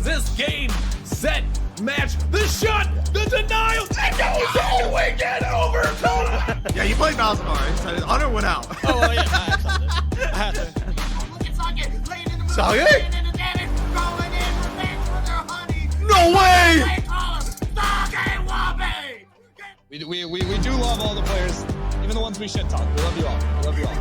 this game, set, match, the shot, the denial, it goes in, we get overtime! Yeah, you played Baltimore, so Hunter went out. Oh, well, yeah, I had to. Socket? No way! We do love all the players, even the ones we shit talk. We love you all. We love you all.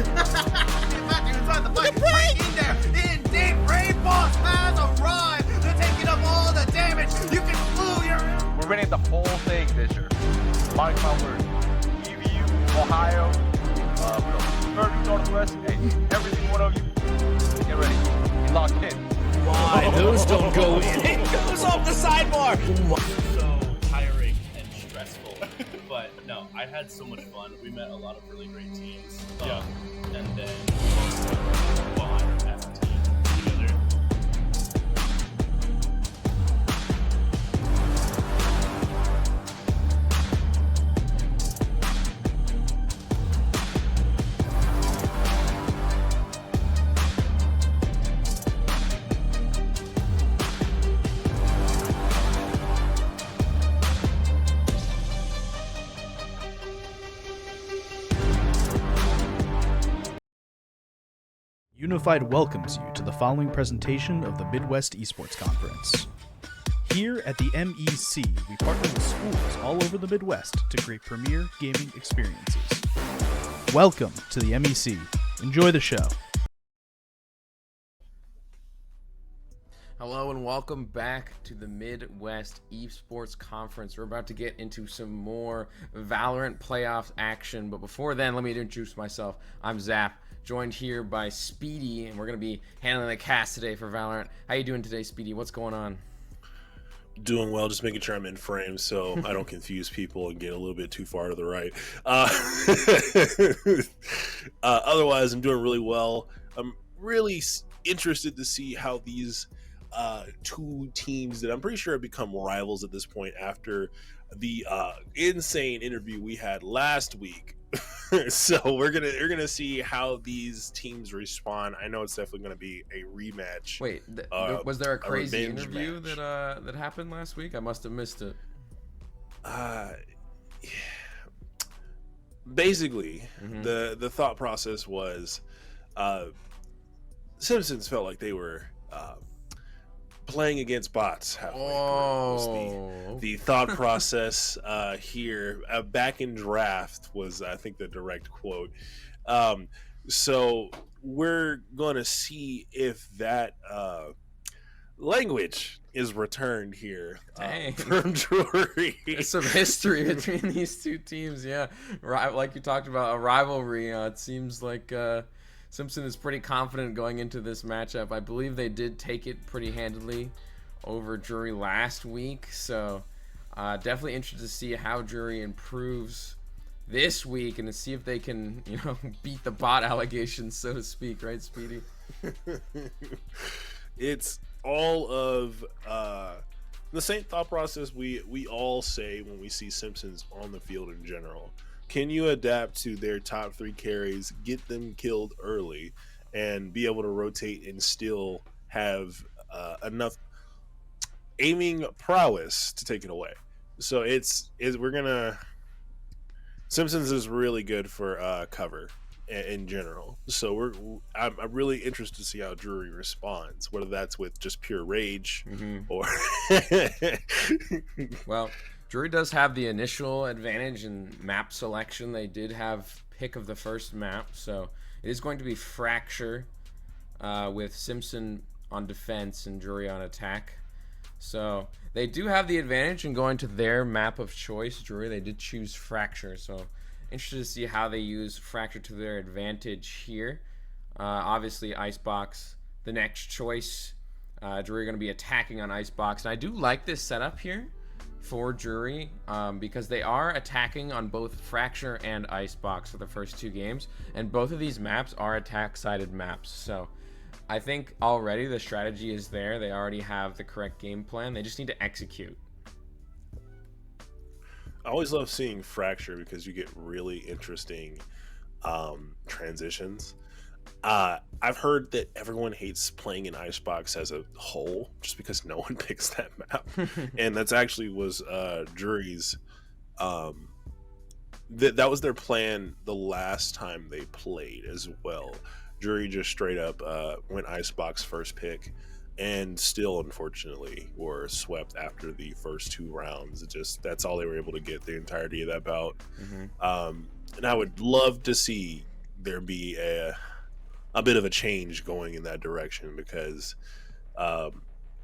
Inside the fight, right in there, in deep. Rain Boss has arrived. They're taking up all the damage. You can flew your. We're winning the whole thing this year. Mark my word. EVU, Ohio, Third Northwest, hey, every single one of you, get ready. Get locked in. Why? Those don't go in. It goes off the sidebar. So tiring and stressful, but no, I had so much fun. We met a lot of really great teams. Yeah. And then bond as a team together. Unified welcomes you to the following presentation of the Midwest Esports Conference. Here at the MEC, we partner with schools all over the Midwest to create premier gaming experiences. Welcome to the MEC. Enjoy the show. Hello and welcome back to the Midwest Esports Conference. We're about to get into some more Valorant playoffs action, but before then, let me introduce myself. I'm Zap, joined here by Speedy, and we're going to be handling the cast today for Valorant. How you doing today, Speedy? What's going on? Doing well, just making sure I'm in frame so I don't confuse people and get a little bit too far to the right. Otherwise, I'm doing really well. I'm really interested to see how these two teams that I'm pretty sure have become rivals at this point after the insane interview we had last week. So we're gonna see how these teams respond. I know it's definitely gonna be a rematch. Wait, was there a crazy interview match that happened last week? I must have missed it. Basically, the thought process was Simpsons felt like they were playing against bots halfway through. Was the thought process here. Back in draft was, I think, the direct quote. So we're going to see if that language is returned here from Drury. There's some history between these two teams, yeah. Like you talked about, a rivalry. It seems like Simpson is pretty confident going into this matchup. I believe they did take it pretty handily over Drury last week, so definitely interested to see how Drury improves this week and to see if they can, beat the bot allegations, so to speak, right, Speedy? It's all of the same thought process we all say when we see Simpsons on the field in general. Can you adapt to their top three carries, get them killed early, and be able to rotate and still have enough aiming prowess to take it away? So Simpsons is really good for cover in general. So I'm really interested to see how Drury responds, whether that's with just pure rage or. Well, Drury does have the initial advantage in map selection. They did have pick of the first map, so it is going to be Fracture with Simpson on defense and Drury on attack. So they do have the advantage in going to their map of choice. Drury, they did choose Fracture, so interested to see how they use Fracture to their advantage here. Obviously, Icebox, the next choice. Drury going to be attacking on Icebox, and I do like this setup here for Drury because they are attacking on both Fracture and Icebox for the first two games, and both of these maps are attack-sided maps. So I think already the strategy is there. They already have the correct game plan. They just need to execute. I always love seeing Fracture because you get really interesting transitions. I've heard that everyone hates playing in Icebox as a whole, just because no one picks that map, and that's actually was Drury's. That was their plan the last time they played as well. Drury just straight up went Icebox first pick, and still unfortunately were swept after the first 2 rounds. That's all they were able to get the entirety of that bout. And I would love to see there be a bit of a change going in that direction, because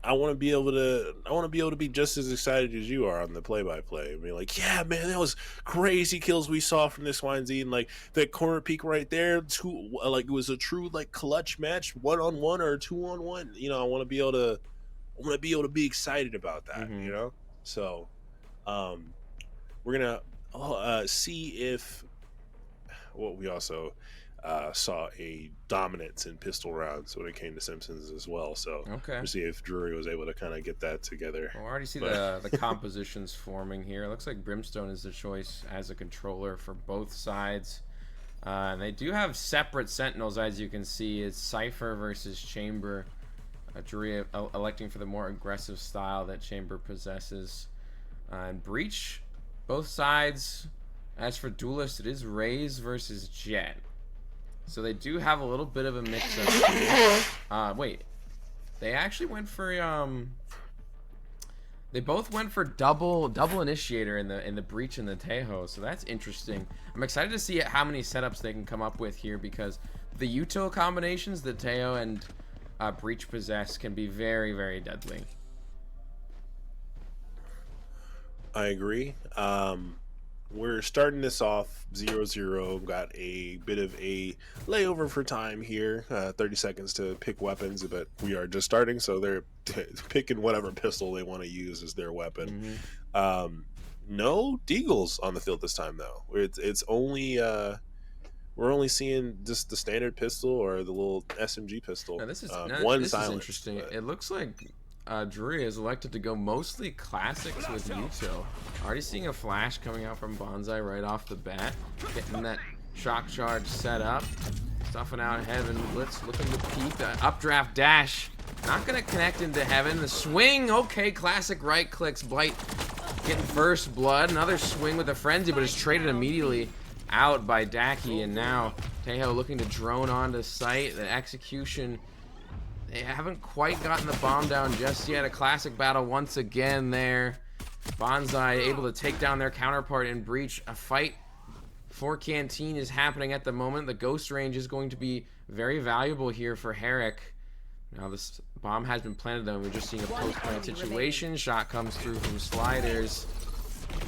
I want to be able to be just as excited as you are on the play-by-play. I mean, like, yeah, man, that was crazy kills we saw from this YZ, and like that corner peek right there, it was a true like clutch match, 1-on-1 or 2-on-1. You know, I want to be able to be excited about that. You know, so we're gonna see if we also saw a dominance in pistol rounds when it came to Simpsons as well. So we'll see if Drury was able to kind of get that together. Well, I already see the compositions forming here. It looks like Brimstone is the choice as a controller for both sides. And they do have separate sentinels, as you can see. It's Cypher versus Chamber. Drury electing for the more aggressive style that Chamber possesses. And Breach, both sides. As for Duelist, it is Raze versus Jet. So they do have a little bit of a mix-up here. Wait, they actually went for they both went for double initiator in the Breach and the Tejo. So that's interesting. I'm excited to see how many setups they can come up with here, because the util combinations that Tejo and Breach possess can be very, very deadly. I agree. We're starting this off 0-0. Got a bit of a layover for time here. 30 seconds to pick weapons, but we are just starting, so they're picking whatever pistol they want to use as their weapon. No Deagles on the field this time, though. It's only we're only seeing just the standard pistol or the little SMG pistol. Now, this is interesting. But it looks like Drury has elected to go mostly classics with util. Already seeing a flash coming out from Bonsai right off the bat. Getting that shock charge set up. Stuffing out Heaven. Blitz looking to peek. The updraft dash. Not going to connect into Heaven. The swing. Okay, classic right clicks. Blight getting first blood. Another swing with a frenzy, but is traded immediately out by Daki. And now Tejo looking to drone onto site. The execution, they haven't quite gotten the bomb down just yet. A classic battle once again there. Bonsai able to take down their counterpart in Breach. A fight for Canteen is happening at the moment. The ghost range is going to be very valuable here for Herrick. Now this bomb has been planted, though. We're just seeing a post-plant situation. Shot comes through from Sliders.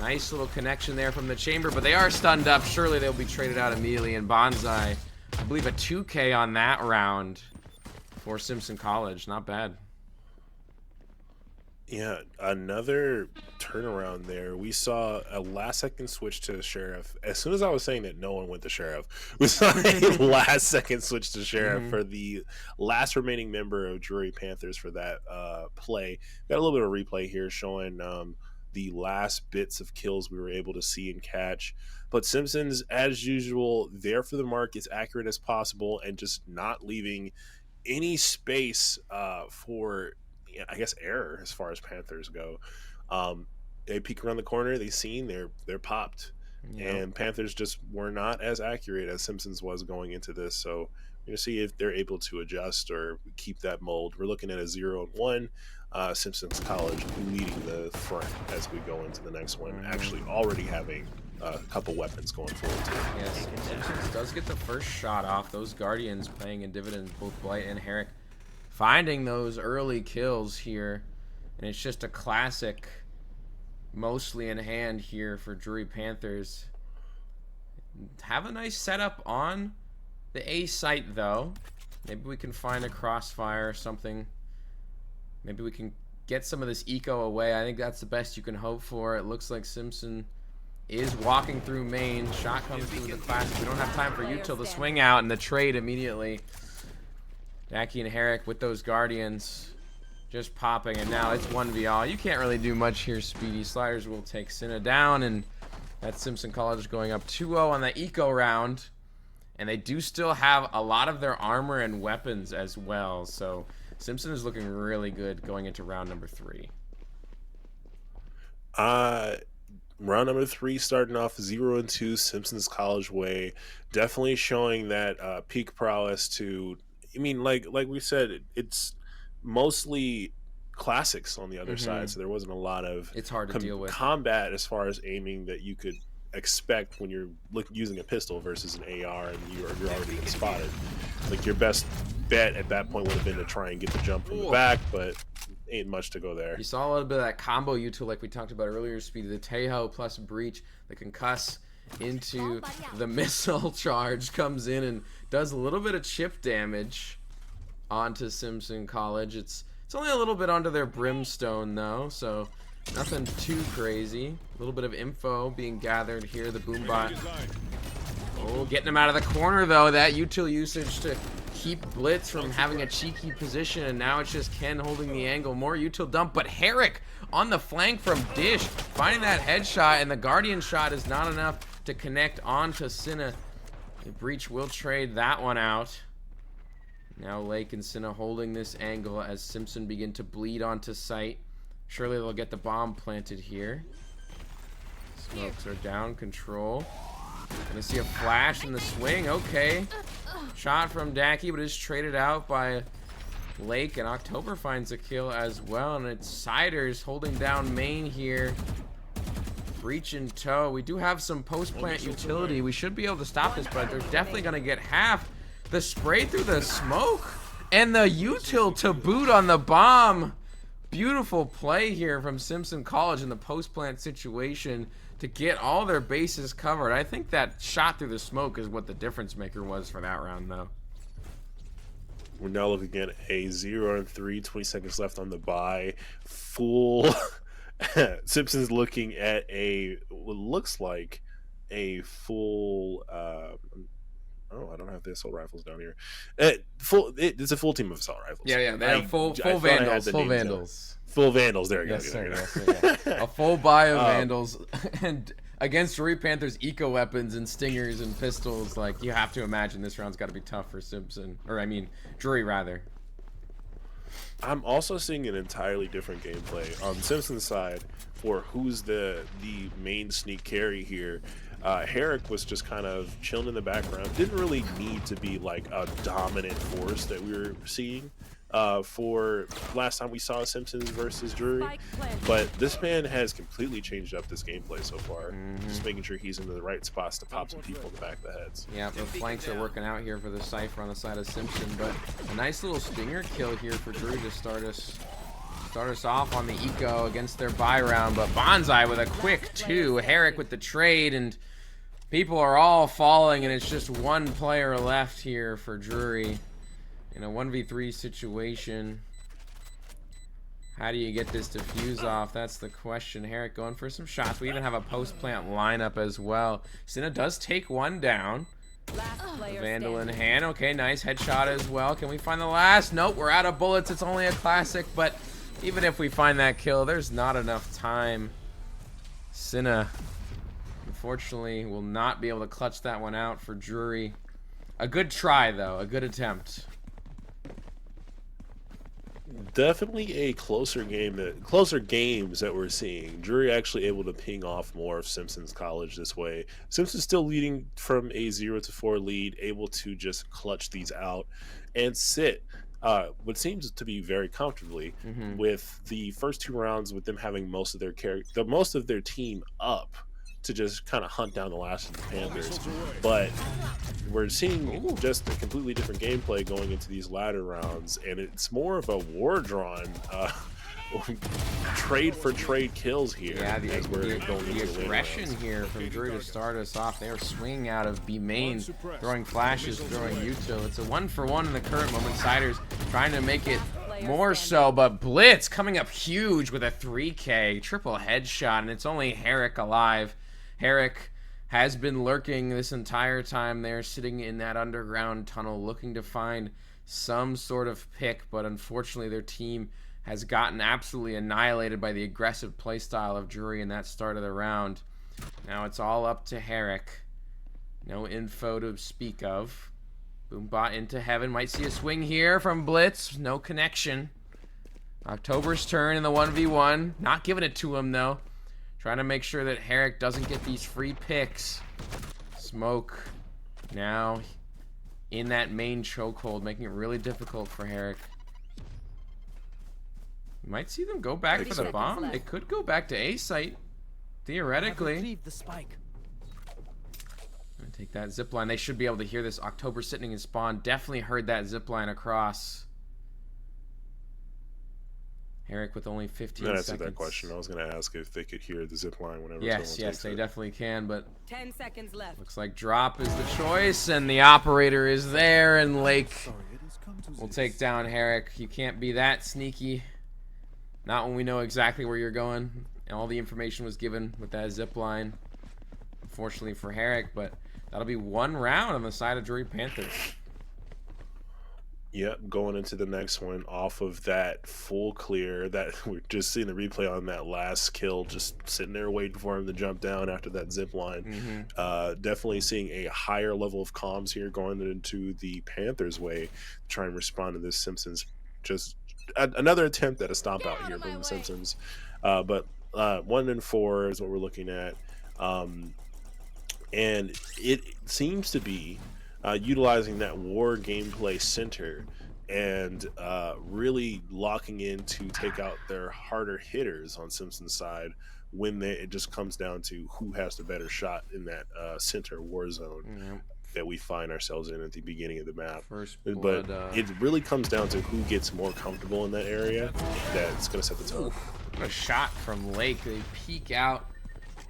Nice little connection there from the Chamber, but they are stunned up. Surely they'll be traded out immediately. And Bonsai, I believe a 2K on that round for Simpson College. Not bad. Yeah, another turnaround there. We saw a last-second switch to Sheriff. As soon as I was saying that no one went to Sheriff, we saw a last-second switch to Sheriff for the last remaining member of Drury Panthers for that play. Got a little bit of replay here showing the last bits of kills we were able to see and catch. But Simpsons, as usual, there for the mark, as accurate as possible, and just not leaving any space for, I guess, error as far as Panthers go. They peek around the corner, they seen, they're popped. And Panthers just were not as accurate as Simpsons was going into this. So we're going to see if they're able to adjust or keep that mold. We're looking at a 0-1. Simpsons College leading the front as we go into the next one, actually already having a couple weapons going forward too. Yes, Simpsons does get the first shot off. Those Guardians paying in dividends, both Blight and Herrick finding those early kills here. And it's just a classic mostly in hand here for Drury Panthers. Have a nice setup on the A site, though. Maybe we can find a crossfire or something. Maybe we can get some of this eco away. I think that's the best you can hope for. It looks like Simpson is walking through main. Shot comes through the classic. We don't have time for util to swing out, and the trade immediately. Daki and Herrick with those Guardians just popping, and now it's 1v all. You can't really do much here, Speedy. Sliders will take Cinna down, and that's Simpson College going up 2-0 on the eco round. And they do still have a lot of their armor and weapons as well. So Simpson is looking really good going into round number 3. Round number 3 starting off 0-2 Simpson's College way. Definitely showing that peak prowess to, I mean, like we said, it's mostly classics on the other side, so there wasn't a lot of It's hard to deal with. combat as far as aiming that you could expect when you're using a pistol versus an AR and you're already been spotted. Like your best bet at that point would have been to try and get the jump from the back, but ain't much to go there. You saw a little bit of that combo util like we talked about earlier, Speedy. The Tejo plus Breach, the concuss into the missile charge comes in and does a little bit of chip damage onto Simpson College. It's only a little bit onto their brimstone though, so nothing too crazy. A little bit of info being gathered here. The boombot. Oh, getting him out of the corner though. That util usage to keep Blitz from having a cheeky position, and now it's just Ken holding the angle. More util dump, but Herrick on the flank from Dish, finding that headshot, and the Guardian shot is not enough to connect onto Cinna. The Breach will trade that one out. Now Lake and Cinna holding this angle as Simpson begin to bleed onto site. Surely they'll get the bomb planted here. Smokes are down, control. Gonna see a flash in the swing, okay. Shot from Dacky, but is traded out by Lake, and October finds a kill as well, and it's Siders holding down main here. Breach in tow. We do have some post-plant utility. We should be able to stop this, but they're definitely gonna get half. The spray through the smoke, and the util to boot on the bomb. Beautiful play here from Simpson College in the post-plant situation to get all their bases covered. I think that shot through the smoke is what the difference maker was for that round, though. We're now looking at a 0-3, 20 seconds left on the bye. Full. Simpson's looking at what looks like a full. Oh, I don't have the assault rifles down here. It's a full team of assault rifles. Yeah, they have full vandals. Full vandals. Full vandals. There you go. Yes, sir. Yes, sir, yeah. A full buy of vandals and against Drury Panthers eco weapons and stingers and pistols. Like, you have to imagine this round's got to be tough for Simpson, or I mean Drury rather. I'm also seeing an entirely different gameplay on Simpson's side for who's the main sneak carry here. Herrick was just kind of chilling in the background. Didn't really need to be like a dominant force that we were seeing for last time we saw Simpsons versus Drury. But this man has completely changed up this gameplay so far. Just making sure he's in the right spots to pop some people in the back of the heads. Yeah, the flanks are working out here for the Cypher on the side of Simpson, but a nice little stinger kill here for Drury to start us off on the eco against their buy round. But Bonsai with a quick 2, Herrick with the trade, and people are all falling, and it's just one player left here for Drury in a 1v3 situation. How do you get this defuse off? That's the question. Herrick going for some shots. We even have a post-plant lineup as well. Cinna does take one down. Vandal in hand. Okay, nice headshot as well. Can we find the last? Nope, we're out of bullets. It's only a classic, but even if we find that kill, there's not enough time. Cinna, unfortunately, will not be able to clutch that one out for Drury. A good try, though. A good attempt. Definitely a closer games that we're seeing. Drury actually able to ping off more of Simpson's College this way. Simpson's still leading from a 0-4 lead, able to just clutch these out and sit what seems to be very comfortably with the first 2 rounds, with them having most of their team up to just kind of hunt down the last of the Panthers. But we're seeing just a completely different gameplay going into these latter rounds, and it's more of a war-drawn trade for trade kills here. Yeah, the the aggression here from Drury to start us off. They are swinging out of B main, throwing flashes, throwing util. It's a 1-for-1 in the current moment. Siders trying to make it more so, but Blitz coming up huge with a 3K triple headshot, and it's only Herrick alive. Herrick has been lurking this entire time there, sitting in that underground tunnel, looking to find some sort of pick, but unfortunately their team has gotten absolutely annihilated by the aggressive playstyle of Drury in that start of the round. Now it's all up to Herrick. No info to speak of. Boombot into heaven. Might see a swing here from Blitz. No connection. October's turn in the 1v1. Not giving it to him, though. Trying to make sure that Herrick doesn't get these free picks. Smoke now in that main chokehold, making it really difficult for Herrick. Might see them go back for the bomb. They could go back to A site, theoretically. The spike. Take that zip line. They should be able to hear this. October sitting in spawn. Definitely heard that zip line across. Herrick with only 15 seconds. Answered that question. I was going to ask if they could hear the zip line whenever. Yes, they definitely can. But 10 seconds left. Looks like drop is the choice, and the operator is there, and Lake will take down Herrick. You can't be that sneaky. Not when we know exactly where you're going. And all the information was given with that zip line. Unfortunately for Herrick, but that'll be one round on the side of Drury Panthers. Yep, going into the next one off of that full clear that we're just seeing the replay on that last kill, just sitting there waiting for him to jump down after that zip line. Definitely seeing a higher level of comms here going into the Panthers' way to try and respond to this Simpsons. Just another attempt at a stomp out here from the Simpsons. But 1-4 is what we're looking at. And it seems to be utilizing that war gameplay center and really locking in to take out their harder hitters on Simpson's side when it just comes down to who has the better shot in that center war zone that we find ourselves in at the beginning of the map. But it really comes down to who gets more comfortable in that area that's going to set the tone. A shot from Lake. They peek out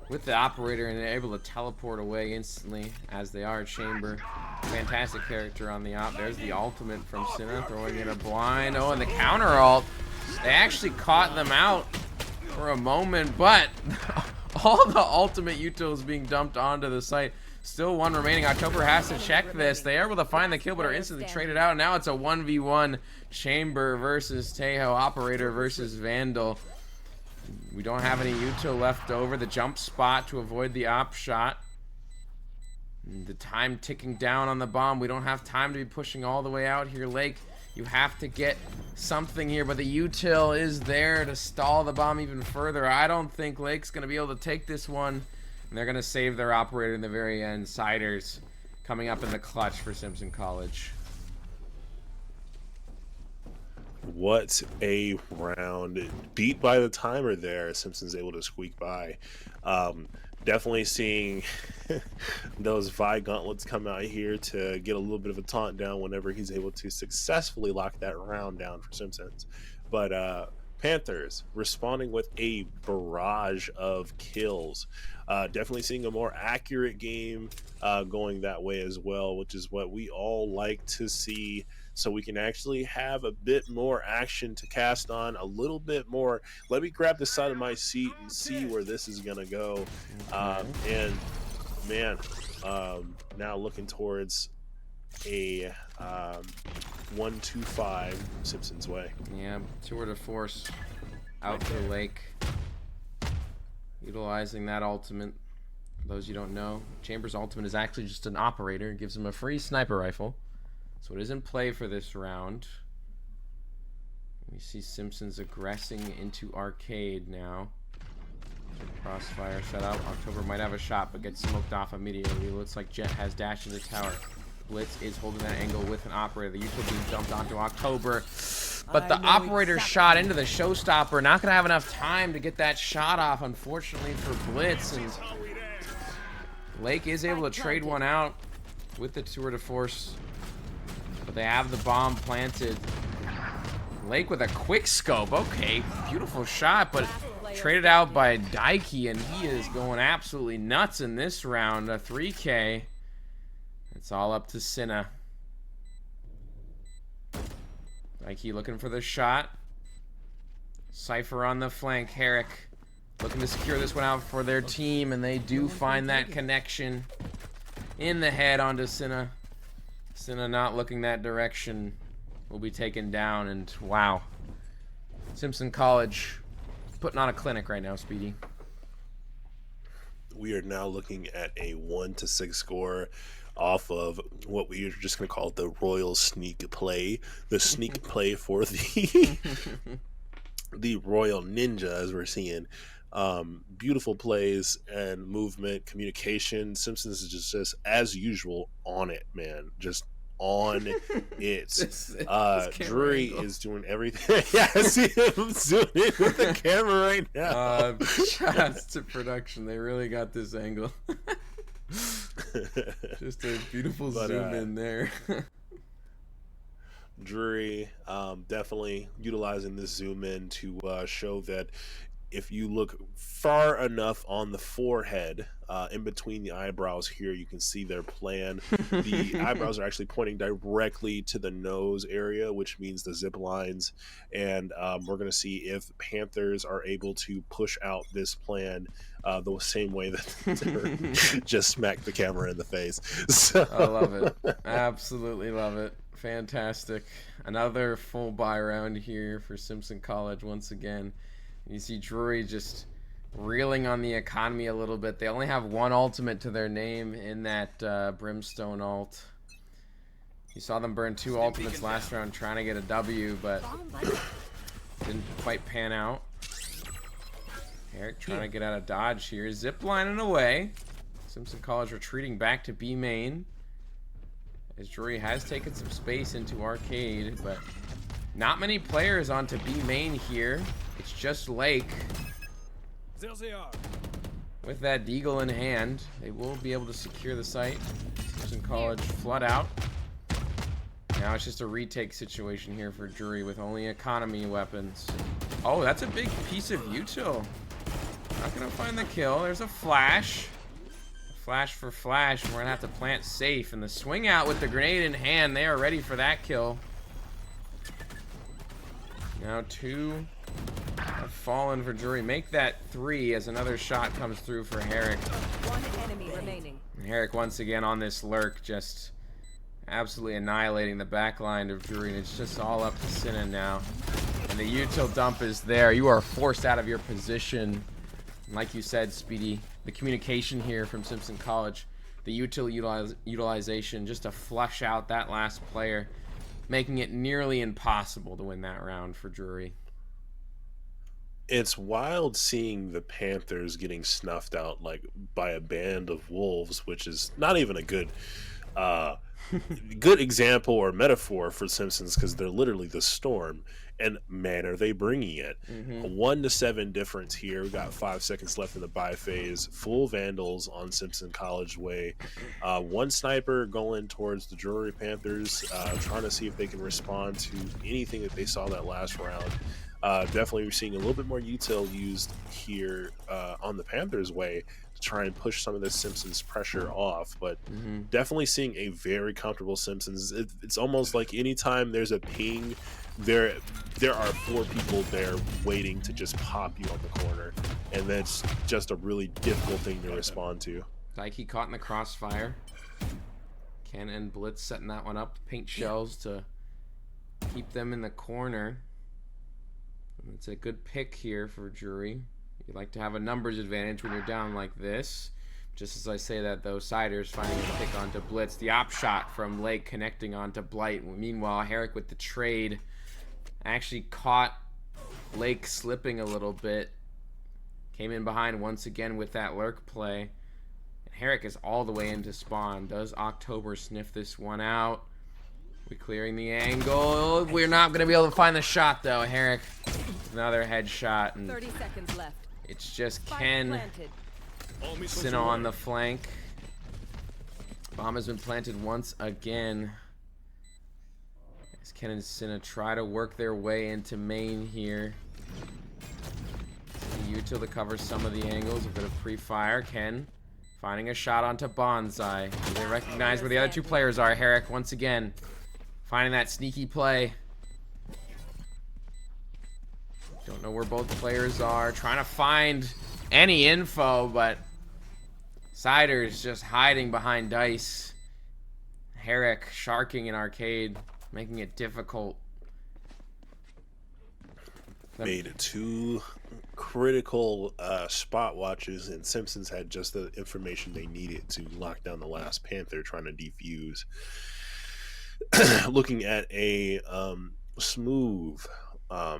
with the operator and they're able to teleport away instantly as they are. Chamber, fantastic character on the op. There's the ultimate from Cinna, throwing in a blind. Oh, and the counter ult. They actually caught them out for a moment, but all the ultimate utils being dumped onto the site. Still one remaining. October has to check this. They are able to find the kill, but are instantly traded out. Now it's a 1v1. Chamber versus Tejo. Operator versus Vandal. We don't have any util left over. The jump spot to avoid the op shot. The time ticking down on the bomb. We don't have time to be pushing all the way out here. Lake, you have to get something here, but the util is there to stall the bomb even further. I don't think Lake's going to be able to take this one. And they're going to save their operator in the very end. Siders coming up in the clutch for Simpson College. What a round. Beat by the timer there. Simpson's able to squeak by. Definitely seeing those Vi gauntlets come out here to get a little bit of a taunt down whenever he's able to successfully lock that round down for Simpsons. But Panthers responding with a barrage of kills. Definitely seeing a more accurate game going that way as well, which is what we all like to see, so we can actually have a bit more action to cast on, a little bit more. Let me grab the side of my seat and see where this is going to go. And, man, now looking towards a 1-2-5 Simpsons way. Yeah, tour de force out to Lake. Utilizing that ultimate. For those you don't know, Chambers' ultimate is actually just an operator. It gives him a free sniper rifle. So it is in play for this round. We see Simpsons aggressing into arcade now. Crossfire set up. October might have a shot, but gets smoked off immediately. Looks like Jet has dashed into tower. Blitz is holding that angle with an operator. The util being dumped onto October. But the operator shot into the showstopper. Not going to have enough time to get that shot off, unfortunately, for Blitz. And Lake is able to trade one out with the tour de force. But they have the bomb planted. Lake with a quick scope. Okay, beautiful shot, but traded out by Daiki, and he is going absolutely nuts in this round. A 3K. It's all up to Cinna. Daiki looking for the shot. Cypher on the flank. Herrick looking to secure this one out for their team, and they do find that connection in the head onto Cinna. Cinna not looking that direction will be taken down, and wow. Simpson College putting on a clinic right now, Speedy. We are now looking at a 1-6 score off of what we are just going to call the Royal Sneak Play. The sneak play for the the Royal Ninja, as we're seeing. Beautiful plays and movement, communication. Simpsons is just as usual on it, man. Just on it. Drury is doing everything. Yeah, I see him zooming in with the camera right now. Shout outs to production. They really got this angle. Just a beautiful zoom in there. Drury definitely utilizing this zoom in to show that if you look far enough on the forehead, in between the eyebrows here, you can see their plan. The eyebrows are actually pointing directly to the nose area, which means the zip lines. And we're going to see if Panthers are able to push out this plan the same way that just smacked the camera in the face. So. I love it. Absolutely love it. Fantastic. Another full buy round here for Simpson College once again. You see Drury just reeling on the economy a little bit. They only have one ultimate to their name in that Brimstone ult. You saw them burn 2 ultimates last round trying to get a W, but didn't quite pan out. Eric trying to get out of dodge here. Ziplining away. Simpson College retreating back to B main. As Drury has taken some space into arcade, but not many players onto B main here. It's just Lake. With that Deagle in hand, they will be able to secure the site. Simpson College flood out. Now it's just a retake situation here for Drury with only economy weapons. Oh, that's a big piece of util. Not gonna find the kill. There's a flash. Flash for flash. We're gonna have to plant safe. And the swing out with the grenade in hand. They are ready for that kill. Now 2 have fallen for Drury. Make that 3 as another shot comes through for Herrick. One enemy remaining. And Herrick once again on this lurk, just absolutely annihilating the back line of Drury. And it's just all up to Sinan now. And the util dump is there. You are forced out of your position. Like you said, Speedy, the communication here from Simpson College, the util utilization just to flush out that last player, making it nearly impossible to win that round for Drury. It's wild seeing the Panthers getting snuffed out like by a band of wolves, which is not even a good good example or metaphor for Simpsons, because they're literally the storm. And man, are they bringing it. A 1-7 difference here. We got 5 seconds left in the buy phase. Full Vandals on Simpson College way. One sniper going towards the Drury Panthers, trying to see if they can respond to anything that they saw that last round. Definitely we're seeing a little bit more util used here on the Panthers way to try and push some of this Simpsons pressure off, but definitely seeing a very comfortable Simpsons. It's almost like anytime there's a ping, there are 4 people there waiting to just pop you on the corner, and that's just a really difficult thing to respond to. Daiki caught in the crossfire. Ken and Blitz setting that one up. Paint shells to keep them in the corner. It's a good pick here for Drury. You like to have a numbers advantage when you're down like this. Just as I say that, though, Siders finding a pick onto Blitz. The op shot from Lake connecting onto Blight. Meanwhile, Herrick with the trade actually caught Lake slipping a little bit. Came in behind once again with that lurk play. And Herrick is all the way into spawn. Does October sniff this one out? We're clearing the angle. We're not going to be able to find the shot, though. Herrick, another headshot. And 30 seconds left. it's just Ken, Sinna on the flank. Bomb has been planted once again. As Ken and Sinna try to work their way into main here. Util to cover some of the angles. A bit of pre-fire. Ken finding a shot onto Bonsai. They recognize where the other 2 players are. Herrick once again finding that sneaky play. Don't know where both players are. Trying to find any info, but Siders just hiding behind dice. Herrick sharking in arcade, making it difficult. Made 2 critical spot watches, and Simpsons had just the information they needed to lock down the last Panther trying to defuse. Looking at a smooth, I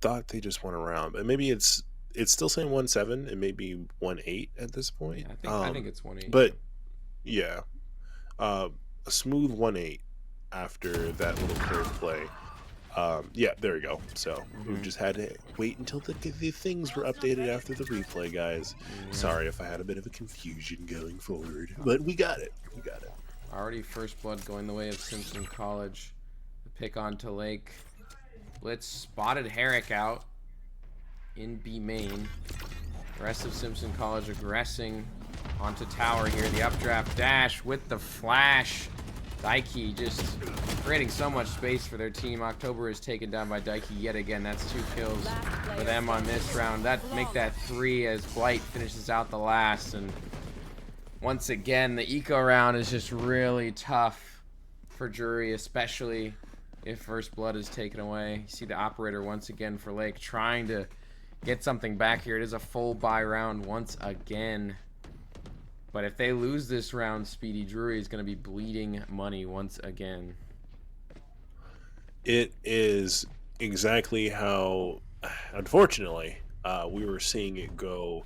thought they just went around, but maybe it's still saying 1-7 and maybe 1-8 at this point. I think it's 1-8. But yeah, a smooth 1-8 after that little curve play. Yeah, there we go. So we just had to wait until the things were updated after the replay, guys. Sorry if I had a bit of a confusion going forward, but we got it. We got it. Already first blood going the way of Simpson College. The pick onto Lake. Blitz spotted Herrick out in B main. The rest of Simpson College aggressing onto tower here. The updraft dash with the flash. Daiki just creating so much space for their team. October is taken down by Daiki yet again. That's 2 kills for them on this round. That make that 3 as Blight finishes out the last. And once again, the eco round is just really tough for Drury, especially if first blood is taken away. You see the operator once again for Lake trying to get something back here. It is a full buy round once again. But if they lose this round, Speedy, Drury is going to be bleeding money once again. It is exactly how, unfortunately, we were seeing it go.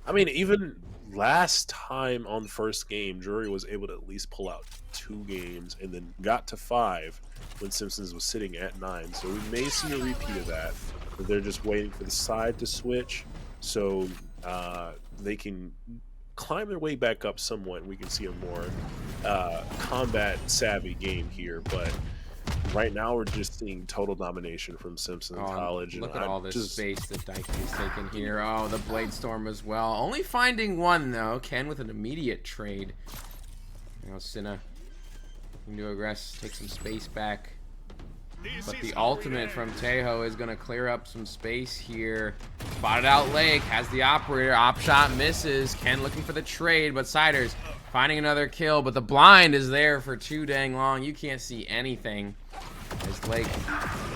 I mean, even last time on the first game, Drury was able to at least pull out 2 games and then got to 5 when Simpsons was sitting at 9. So we may see a repeat of that. But they're just waiting for the side to switch so they can climb their way back up somewhat, and we can see a more combat savvy game here. But right now we're just seeing total domination from Simpson College. Look at all this space that Daiki is taking here. Oh, the Blade Storm as well. Only finding 1 though. Ken with an immediate trade. You know, Cinna can do aggress, take some space back. But the ultimate from Tejo is going to clear up some space here. Spotted out Lake, has the operator. Op shot misses. Ken looking for the trade, but Siders finding another kill. But the blind is there for too dang long. You can't see anything. As Lake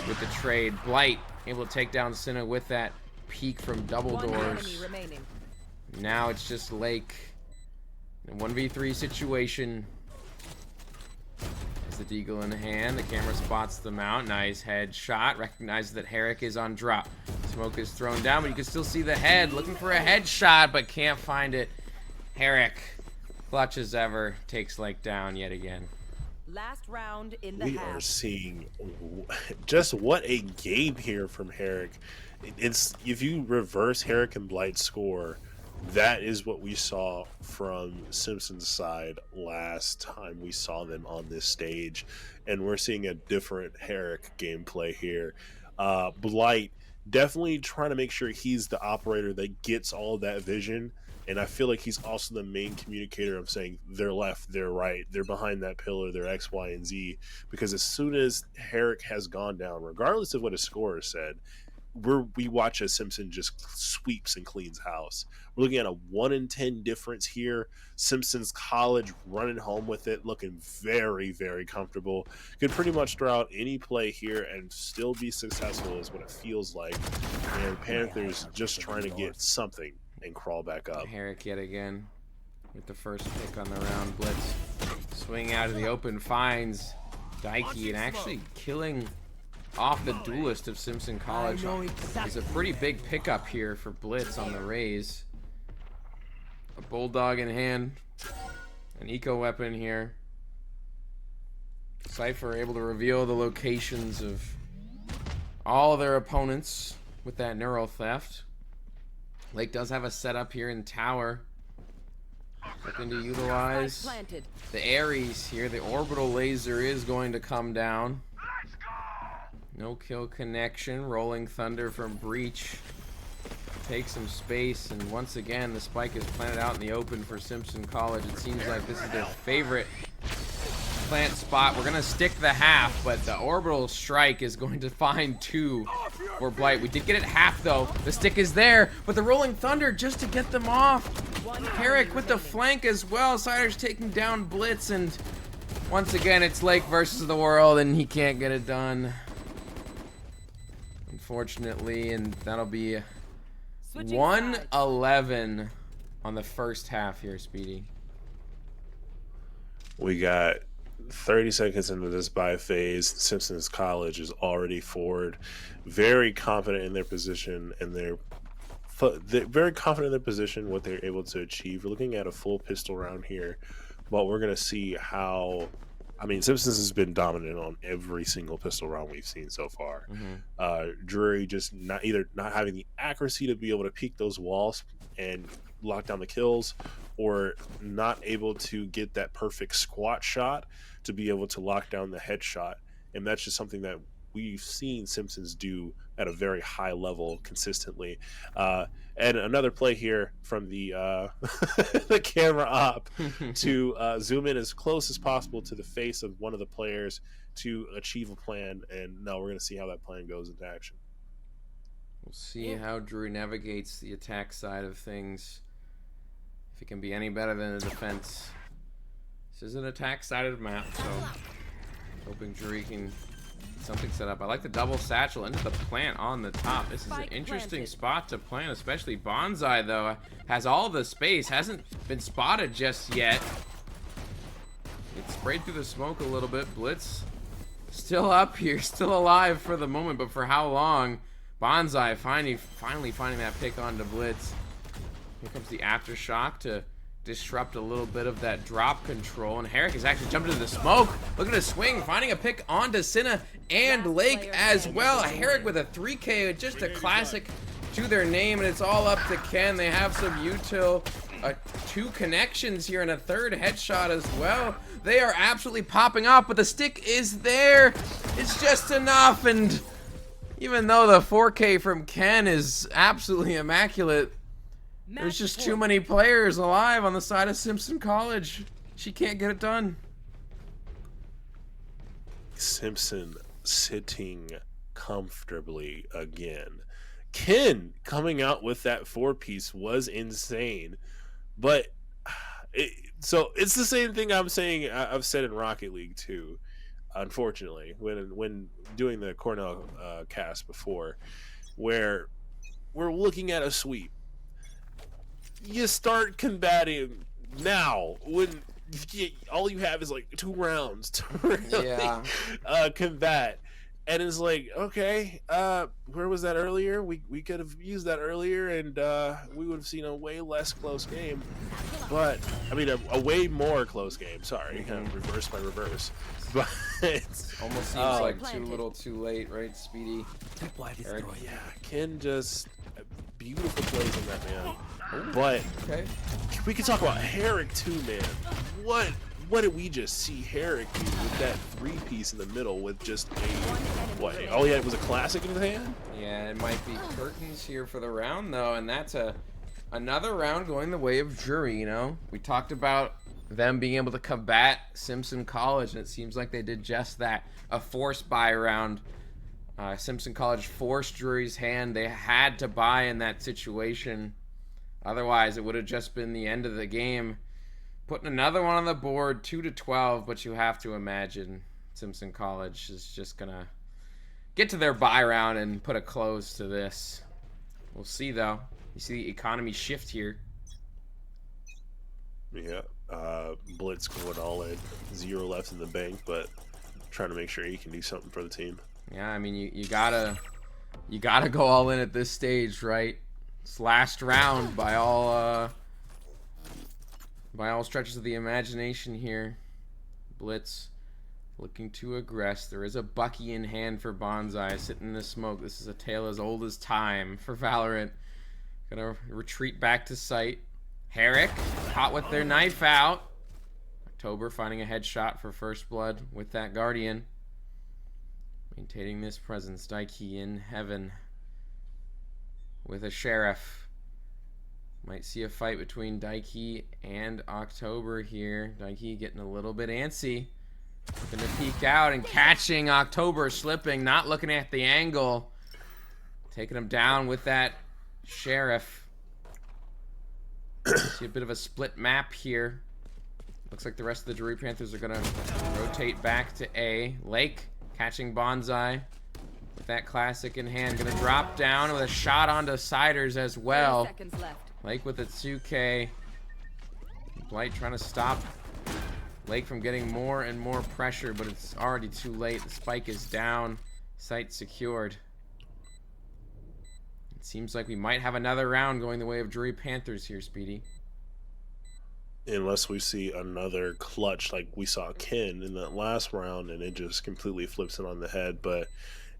with the trade. Blight able to take down Cinna with that peek from double doors. Now it's just Lake. In a 1v3 situation. The deagle in hand, the camera spots them out. Nice headshot. Recognizes that Herrick is on drop. Smoke is thrown down, but you can still see the head. Looking for a headshot, but can't find it. Herrick, clutch as ever, takes Lake down yet again. Last round in the We are seeing just what a game here from Herrick. It's if you reverse Herrick and Blight's score, that is what we saw from Simpson's side last time we saw them on this stage, and we're seeing a different Herrick gameplay here. Blight definitely trying to make sure he's the operator that gets all of that vision, and I feel like he's also the main communicator of saying they're left, they're right, they're behind that pillar, they're X, Y, and Z, because as soon as Herrick has gone down, regardless of what his scorer said, we watch as Simpson just sweeps and cleans house. We're looking at a 1 in 10 difference here. Simpson's College running home with it, looking very, very comfortable. Could pretty much throw out any play here and still be successful is what it feels like. And Panthers just trying to get something and crawl back up. Herrick yet again with the first pick on the round. Blitz swing out of the open, finds Daiki and actually killing off the duelist of Simpson College. Is a pretty big pickup here for Blitz on the raise. A bulldog in hand, an eco weapon here. Cypher able to reveal the locations of all of their opponents with that neural theft. Lake does have a setup here in tower. Looking to utilize the Ares here. The orbital laser is going to come down. No kill connection. Rolling Thunder from Breach. Take some space, and once again the spike is planted out in the open for Simpson College. It seems like this is their favorite plant spot. We're gonna stick the half, but the orbital strike is going to find 2 for Blight. We did get it half though. The stick is there, but the Rolling Thunder just to get them off. Herrick with the flank as well. Siders taking down Blitz, and once again it's Lake versus the world, and he can't get it done. unfortunately, and that'll be Switching 1-11 on the first half here, Speedy. We got 30 seconds into this bye phase. Simpson's College is already forward, very confident in their position, and they're very confident in their position, what they're able to achieve. We're looking at a full pistol round here, but we're going to see how. I mean, Simpsons has been dominant on every single pistol round we've seen so far. Drury just not having the accuracy to be able to peek those walls and lock down the kills, or not able to get that perfect squat shot to be able to lock down the headshot. And that's just something that we've seen Simpsons do at a very high level consistently. And another play here from the the camera op to zoom in as close as possible to the face of one of the players to achieve a plan. And now we're going to see how that plan goes into action. We'll see how Drury navigates the attack side of things. If it can be any better than the defense. This is an attack-sided map, so hoping Drury can get something set up. I like the double satchel into the plant on the top. This is an interesting spot to plant, especially Bonsai, though. Has all the space, hasn't been spotted just yet. It sprayed through the smoke a little bit. Blitz still up here, still alive for the moment, but for how long? Bonsai finally finding that pick onto Blitz. Here comes the aftershock to disrupt a little bit of that drop control, and Herrick has actually jumped into the smoke. Look at his swing, finding a pick onto Cinna and Lake as well. Herrick with a 3K, just a classic to their name, and it's all up to Ken. They have some util, 2 connections here, and a 3rd headshot as well. They are absolutely popping off, but the stick is there. It's just enough, and even though the 4K from Ken is absolutely immaculate, there's just too many players alive on the side of Simpson College. She can't get it done. Simpson sitting comfortably again. Ken coming out with that 4-piece was insane, but so it's the same thing I've said in Rocket League too. Unfortunately, when doing the Cornell cast before, where we're looking at a sweep. You start combating now when all you have is like 2 rounds to really combat, and it's like, okay, where was that earlier? We could have used that earlier, and we would have seen a way less close game. But I mean, a way more close game. Sorry, reverse my reverse. But it's almost seems like too little, too late, right, Speedy? Yeah, Ken just beautiful plays on that man. But we can talk about Herrick too, man. What did we just see Herrick do with that 3-piece in the middle with just what? All he had was a classic in his hand? Yeah, it might be curtains here for the round though, and that's another round going the way of Drury, you know? We talked about them being able to combat Simpson College, and it seems like they did just that. A forced buy round. Simpson College forced Drury's hand. They had to buy in that situation. Otherwise, it would have just been the end of the game. Putting another one on the board, 2-12, but you have to imagine Simpson College is just going to get to their bye round and put a close to this. We'll see, though. You see the economy shift here. Yeah. Blitz going all in. 0 left in the bank, but trying to make sure he can do something for the team. Yeah, I mean, you gotta go all in at this stage, right? It's last round by all stretches of the imagination here. Blitz looking to aggress. There is a Bucky in hand for Bonsai sitting in the smoke. This is a tale as old as time for Valorant. Gonna retreat back to site. Herrick caught with their knife out. October finding a headshot for first blood with that Guardian. Maintaining this presence. Daiki in heaven with a Sheriff. Might see a fight between Daiki and October here. Daiki getting a little bit antsy. Looking to peek out and catching October slipping, not looking at the angle. Taking him down with that Sheriff. See a bit of a split map here. Looks like the rest of the Drury Panthers are going to rotate back to A. Lake catching Bonsai. with that classic in hand. Gonna drop down with a shot onto Siders as well. 30 seconds left. Lake with a 2K. Blight trying to stop Lake from getting more and more pressure, but it's already too late. The spike is down. Site secured. It seems like we might have another round going the way of Drury Panthers here, Speedy. Unless we see another clutch like we saw Ken in that last round and it just completely flips it on the head. But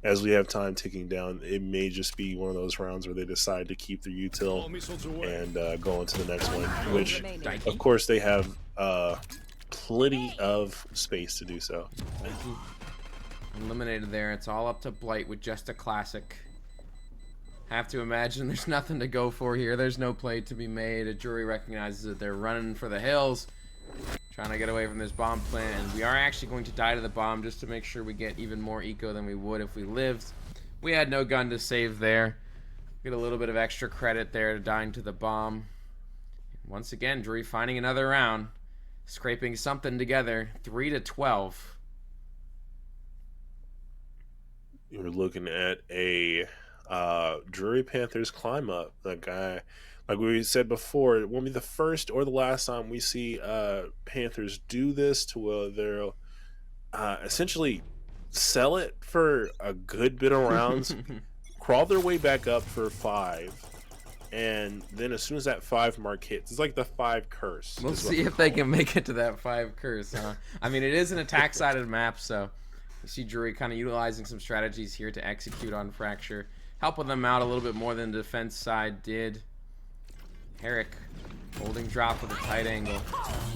as we have time ticking down, it may just be one of those rounds where they decide to keep their util and go into the next one, which of course they have plenty of space to do so. Eliminated there. It's all up to Blight with just a classic. Have to imagine there's nothing to go for here. There's no play to be made. A Drury recognizes that they're running for the hills, trying to get away from this bomb plant, and we are actually going to die to the bomb just to make sure we get even more eco than we would if we lived. We had no gun to save there. Get a little bit of extra credit there to dying to the bomb. Once again, Drury finding another round, scraping something together. 3-12. You're looking at a Drury Panthers climb up. That guy, like we said before, it won't be the first or the last time we see Panthers do this to where they'll essentially sell it for a good bit of rounds, crawl their way back up for 5, and then as soon as that 5 mark hits, it's like the 5 curse. We'll see if they can make it to that 5 curse, huh? I mean, it is an attack-sided map, so you see Drury kind of utilizing some strategies here to execute on Fracture, helping them out a little bit more than the defense side did. Herrick holding drop with a tight angle.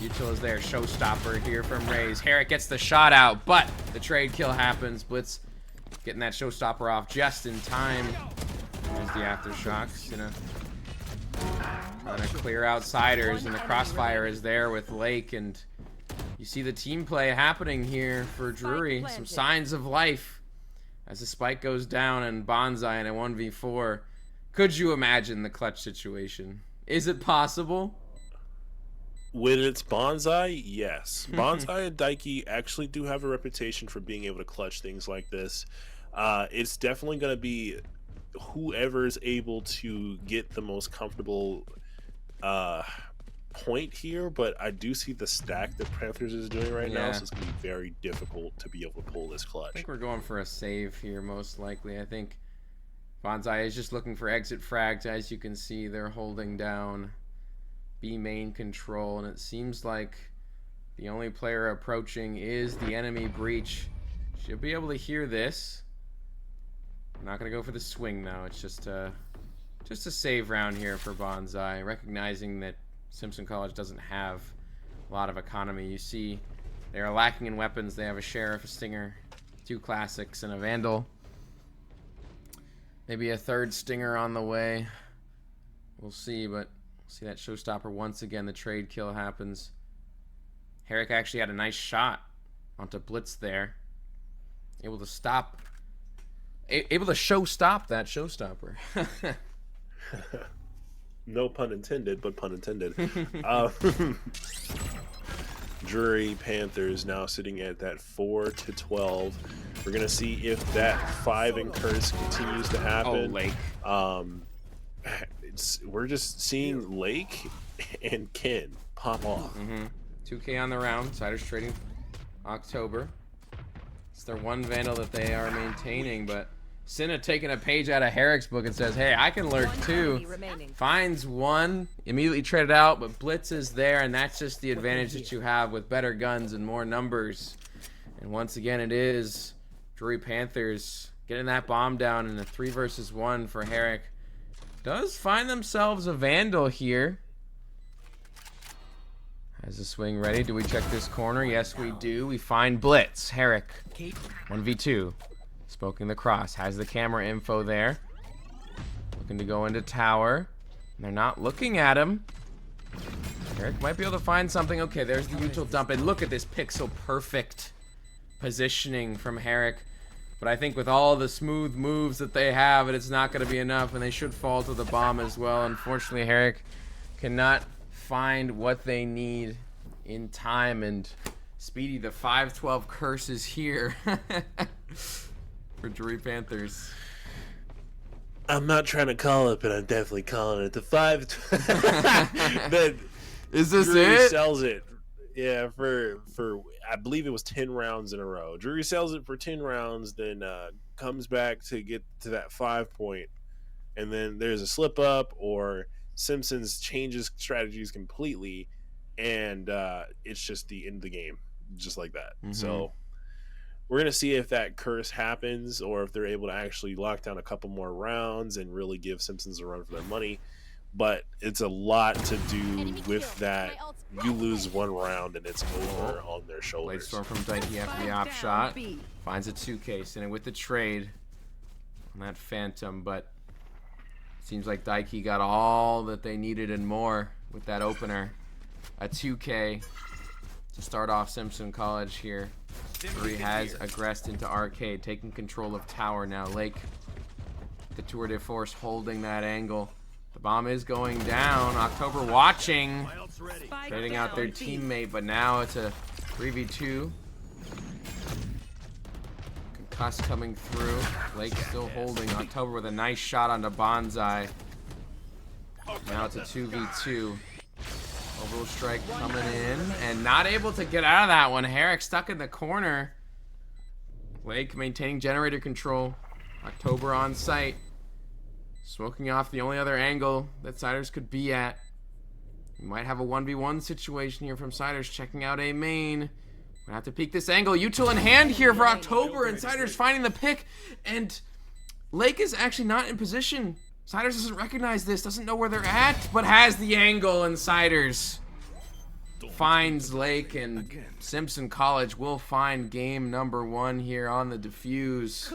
Util is there. Showstopper here from Rays. Herrick gets the shot out, but the trade kill happens. Blitz getting that showstopper off just in time. There's the aftershocks. Trying to clear outsiders, and the crossfire is there with Lake, and you see the team play happening here for Drury. Some signs of life as the spike goes down and Bonsai in a 1v4. Could you imagine the clutch situation? Is it possible? When it's Bonsai, yes. Bonsai and Daiki actually do have a reputation for being able to clutch things like this. It's definitely going to be whoever is able to get the most comfortable point here, but I do see the stack that Panthers is doing right now, so it's going to be very difficult to be able to pull this clutch. I think we're going for a save here, most likely. I think Bonsai is just looking for exit frags. As you can see, they're holding down B main control, and it seems like the only player approaching is the enemy breach. Should be able to hear this. I'm not going to go for the swing now. It's just a save round here for Bonsai, recognizing that Simpson College doesn't have a lot of economy. You see they are lacking in weapons. They have a Sheriff, a Stinger, 2 classics, and a Vandal. Maybe a 3rd Stinger on the way. We'll see, but see that showstopper once again. The trade kill happens. Herrick actually had a nice shot onto Blitz there. Able to stop. Able to stop that showstopper. No pun intended, but pun intended. Drury Panthers now sitting at that 4-12. We're gonna see if that 5 and curse continues to happen. Oh, Lake. We're just seeing Lake and Ken pop off. 2K on the round. Siders trading October. It's their one Vandal that they are maintaining, but Cinna taking a page out of Herrick's book and says, hey, I can lurk too. Finds one, immediately traded out, but Blitz is there, and that's just the advantage that you have with better guns and more numbers. And once again, it is Drury Panthers getting that bomb down in a 3 versus 1 for Herrick. Does find themselves a Vandal here. Has the swing ready. Do we check this corner? Yes, we do. We find Blitz. Herrick, 1v2. Smoking the cross. Has the camera info there. Looking to go into tower. They're not looking at him. Herrick might be able to find something. Okay, there's the util dump. And look at this pixel perfect positioning from Herrick. But I think with all the smooth moves that they have, it's not going to be enough. And they should fall to the bomb as well. Unfortunately, Herrick cannot find what they need in time. And Speedy, the 5-12 curse is here. for Drury Panthers? I'm not trying to call it, but I'm definitely calling it the 5. That Is this Drury it? sells it. Yeah, for I believe it was 10 rounds in a row. Drury sells it for 10 rounds, then comes back to get to that 5 point, and then there's a slip up or Simpsons changes strategies completely, and it's just the end of the game, just like that. Mhm. So we're going to see if that curse happens or if they're able to actually lock down a couple more rounds and really give Simpsons a run for their money. But it's a lot to do with that. You lose one round and it's over on their Blade shoulders. Storm from Dikey after the off shot. Finds a 2K, sitting with the trade on that Phantom, but seems like Dikey got all that they needed and more with that opener. A 2K to start off Simpson College here. Drury has aggressed into Arcade, taking control of Tower now. Lake, the Tour de Force, holding that angle. The bomb is going down. October watching, trading out their teammate, but now it's a 3v2. Concuss coming through. Lake still holding. October with a nice shot onto Bonsai. Now it's a 2v2. Overall strike coming in and not able to get out of that one. Herrick stuck in the corner. Lake maintaining generator control. October on site. Smoking off the only other angle that Siders could be at. We might have a 1v1 situation here from Siders, checking out a main. Gonna have to peek this angle. Util in hand here for October, and Siders finding the pick. And Lake is actually not in position. Siders doesn't recognize this, doesn't know where they're at, but has the angle, and Siders finds Lake, and Simpson College will find game number 1 here on the defuse.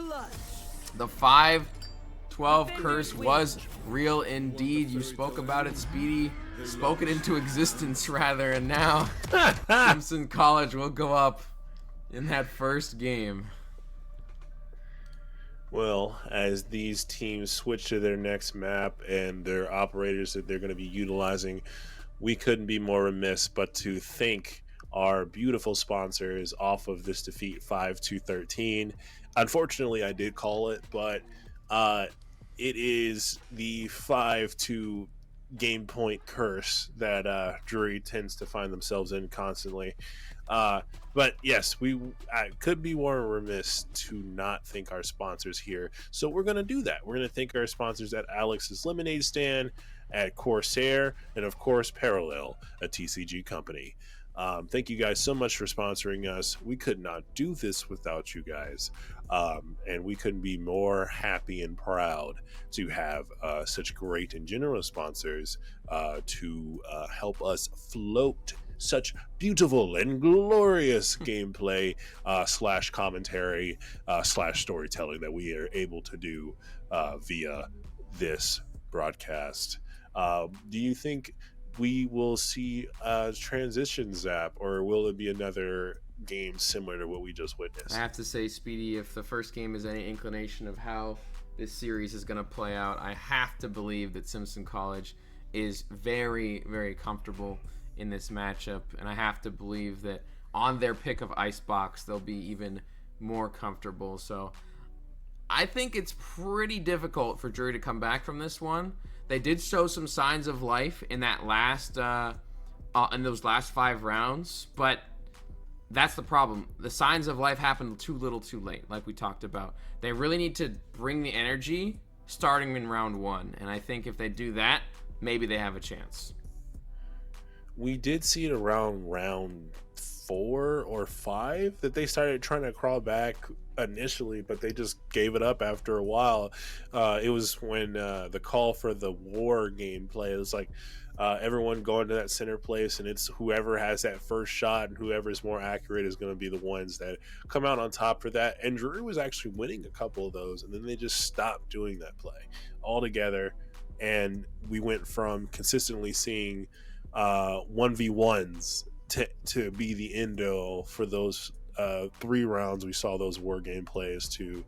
The 5-12 curse was real indeed. You spoke about it, Speedy. Spoke it into existence, rather, and now Simpson College will go up in that first game. Well, as these teams switch to their next map and their operators that they're going to be utilizing, we couldn't be more remiss but to thank our beautiful sponsors off of this defeat 5-13. Unfortunately, I did call it, but it is the 5-2 game point curse that Drury tends to find themselves in constantly. But yes, I could be more remiss to not thank our sponsors here. So we're going to do that. We're going to thank our sponsors at Alex's Lemonade Stand, at Corsair, and of course Parallel, a TCG company. Thank you guys so much for sponsoring us. We could not do this without you guys. And we couldn't be more happy and proud to have such great and generous sponsors to help us float such beautiful and glorious gameplay slash commentary slash storytelling that we are able to do via this broadcast. Do you think we will see a transition zap, or will it be another game similar to what we just witnessed? I have to say, Speedy, if the first game is any inclination of how this series is going to play out, I have to believe that Simpson College is very, very comfortable in this matchup, and I have to believe that on their pick of Icebox, they'll be even more comfortable. So I think it's pretty difficult for Drury to come back from this one. They did show some signs of life in that last, in those last 5 rounds, but that's the problem. The signs of life happened too little too late, like we talked about. They really need to bring the energy starting in round 1, and I think if they do that, maybe they have a chance. We did see it around round 4 or 5 that they started trying to crawl back initially, but they just gave it up after a while. It was when the call for the war gameplay, it was like everyone going to that center place, and it's whoever has that first shot and whoever is more accurate is going to be the ones that come out on top for that. And Drury was actually winning a couple of those, and then they just stopped doing that play altogether, and we went from consistently seeing 1v1s to be the endo for those 3 rounds. We saw those war game plays to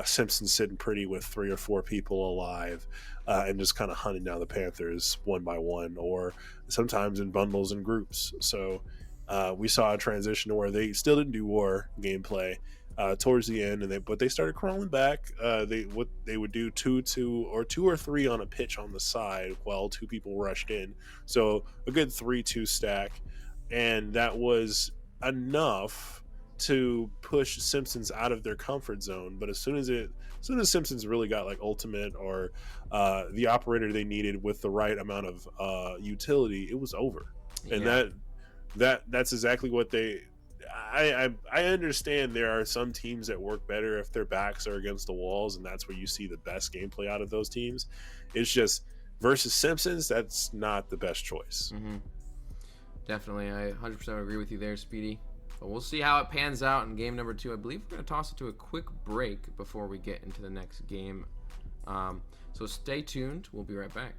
Simpson sitting pretty with 3 or 4 people alive and just kind of hunting down the Panthers one by one, or sometimes in bundles and groups. So we saw a transition to where they still didn't do war gameplay, towards the end, but they started crawling back. They would do two or three on a pitch on the side while two people rushed in, so a good 3-2 stack, and that was enough to push Simpsons out of their comfort zone. But as soon as Simpsons really got like ultimate or the operator they needed with the right amount of utility, it was over. And that's exactly what they. I understand there are some teams that work better if their backs are against the walls, and that's where you see the best gameplay out of those teams. It's just versus Simpsons, that's not the best choice. Definitely, I 100% agree with you there, Speedy. But we'll see how it pans out in game number 2. I believe we're going to toss it to a quick break before we get into the next game. So stay tuned. We'll be right back.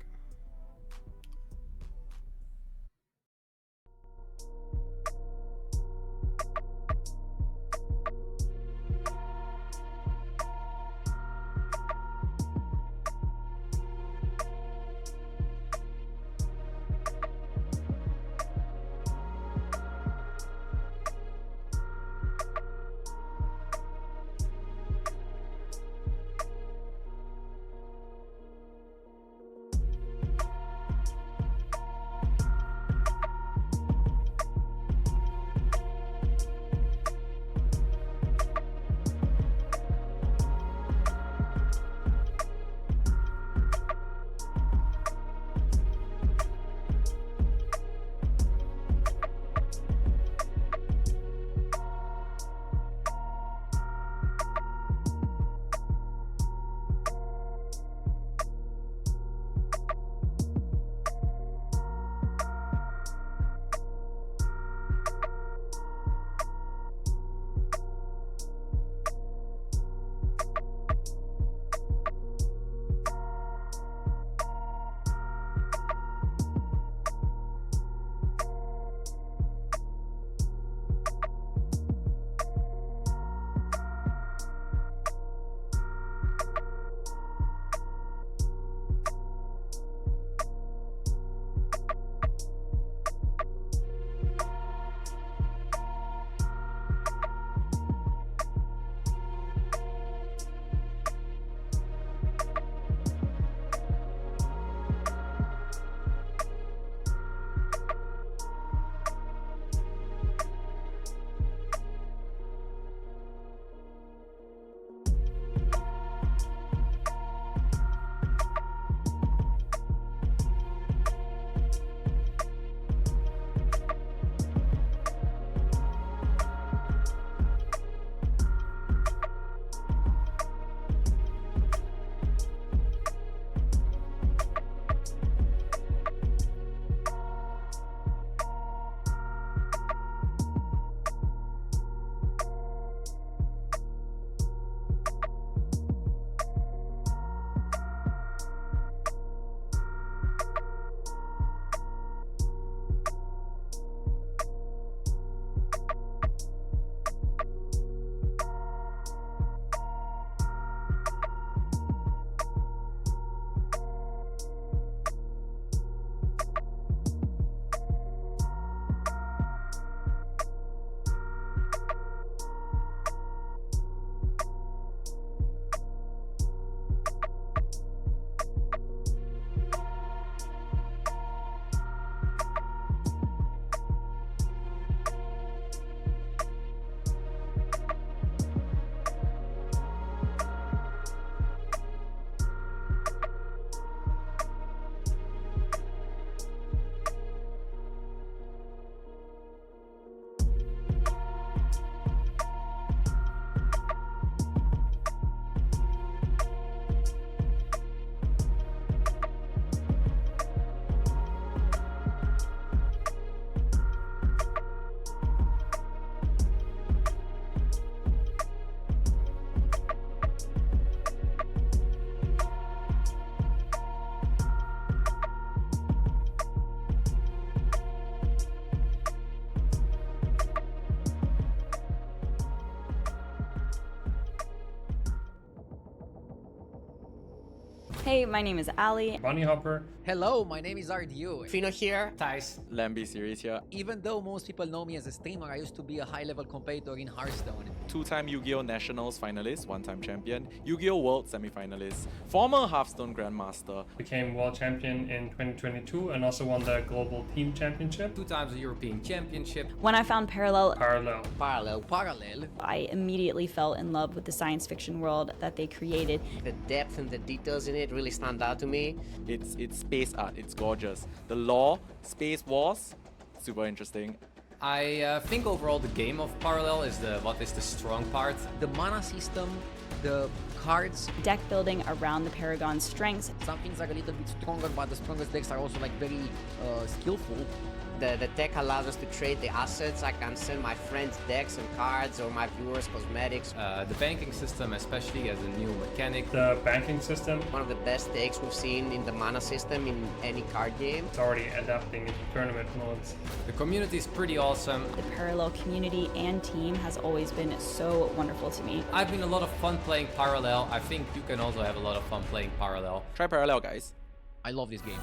Hey, my name is Allie. Bunny Hopper, Hello, my name is RDU. Fino here. Thais. Lambi series here. Even though most people know me as a streamer, I used to be a high-level competitor in Hearthstone. Two-time Yu-Gi-Oh! Nationals finalist, one-time champion, Yu-Gi-Oh! World semi-finalist, former Hearthstone Grandmaster. Became world champion in 2022 and also won the global team championship. 2 times the European championship. When I found Parallel, I immediately fell in love with the science fiction world that they created. The depth and the details in it really stand out to me. It's space art, it's gorgeous. The lore, Space Wars, super interesting. I think overall the game of Parallel is what is the strong part. The mana system, the cards. Deck building around the Paragon's strengths. Some things are a little bit stronger, but the strongest decks are also like very skillful. The deck allows us to trade the assets. I can send my friends decks and cards or my viewers cosmetics. The banking system, especially as a new mechanic. The banking system. One of the best decks we've seen in the mana system in any card game. It's already adapting into tournament modes. The community is pretty awesome. The Parallel community and team has always been so wonderful to me. I've been a lot of fun playing Parallel. I think you can also have a lot of fun playing Parallel. Try Parallel, guys. I love this game.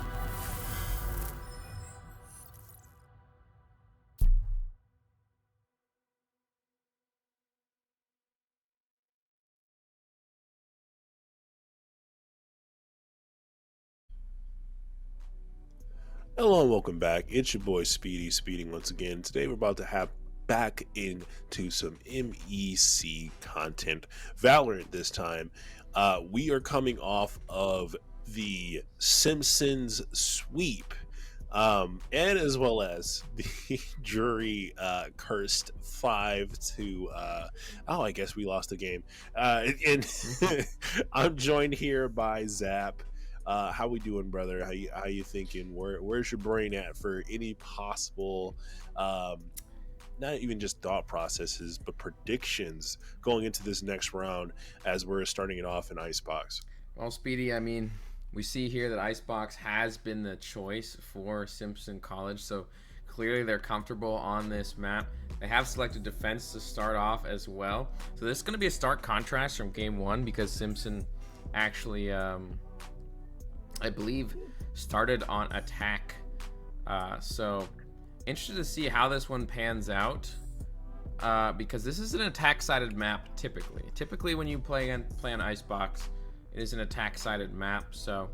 Hello and welcome back. It's your boy Speeding once again. Today we're about to have back into some MEC content. Valorant this time. We are coming off of the Simpsons sweep. And as well as the Drury cursed 5-2 I guess we lost the game. And I'm joined here by Zap. How we doing, brother? How you thinking? Where's your brain at for any possible not even just thought processes but predictions going into this next round as we're starting it off in Icebox? Well, Speedy, I mean, we see here that Icebox has been the choice for Simpson College, so clearly they're comfortable on this map. They have selected defense to start off as well, so this is going to be a stark contrast from game one because Simpson actually I believe started on attack, so interested to see how this one pans out, because this is an attack-sided map typically when you play on Icebox, it is an attack-sided map. So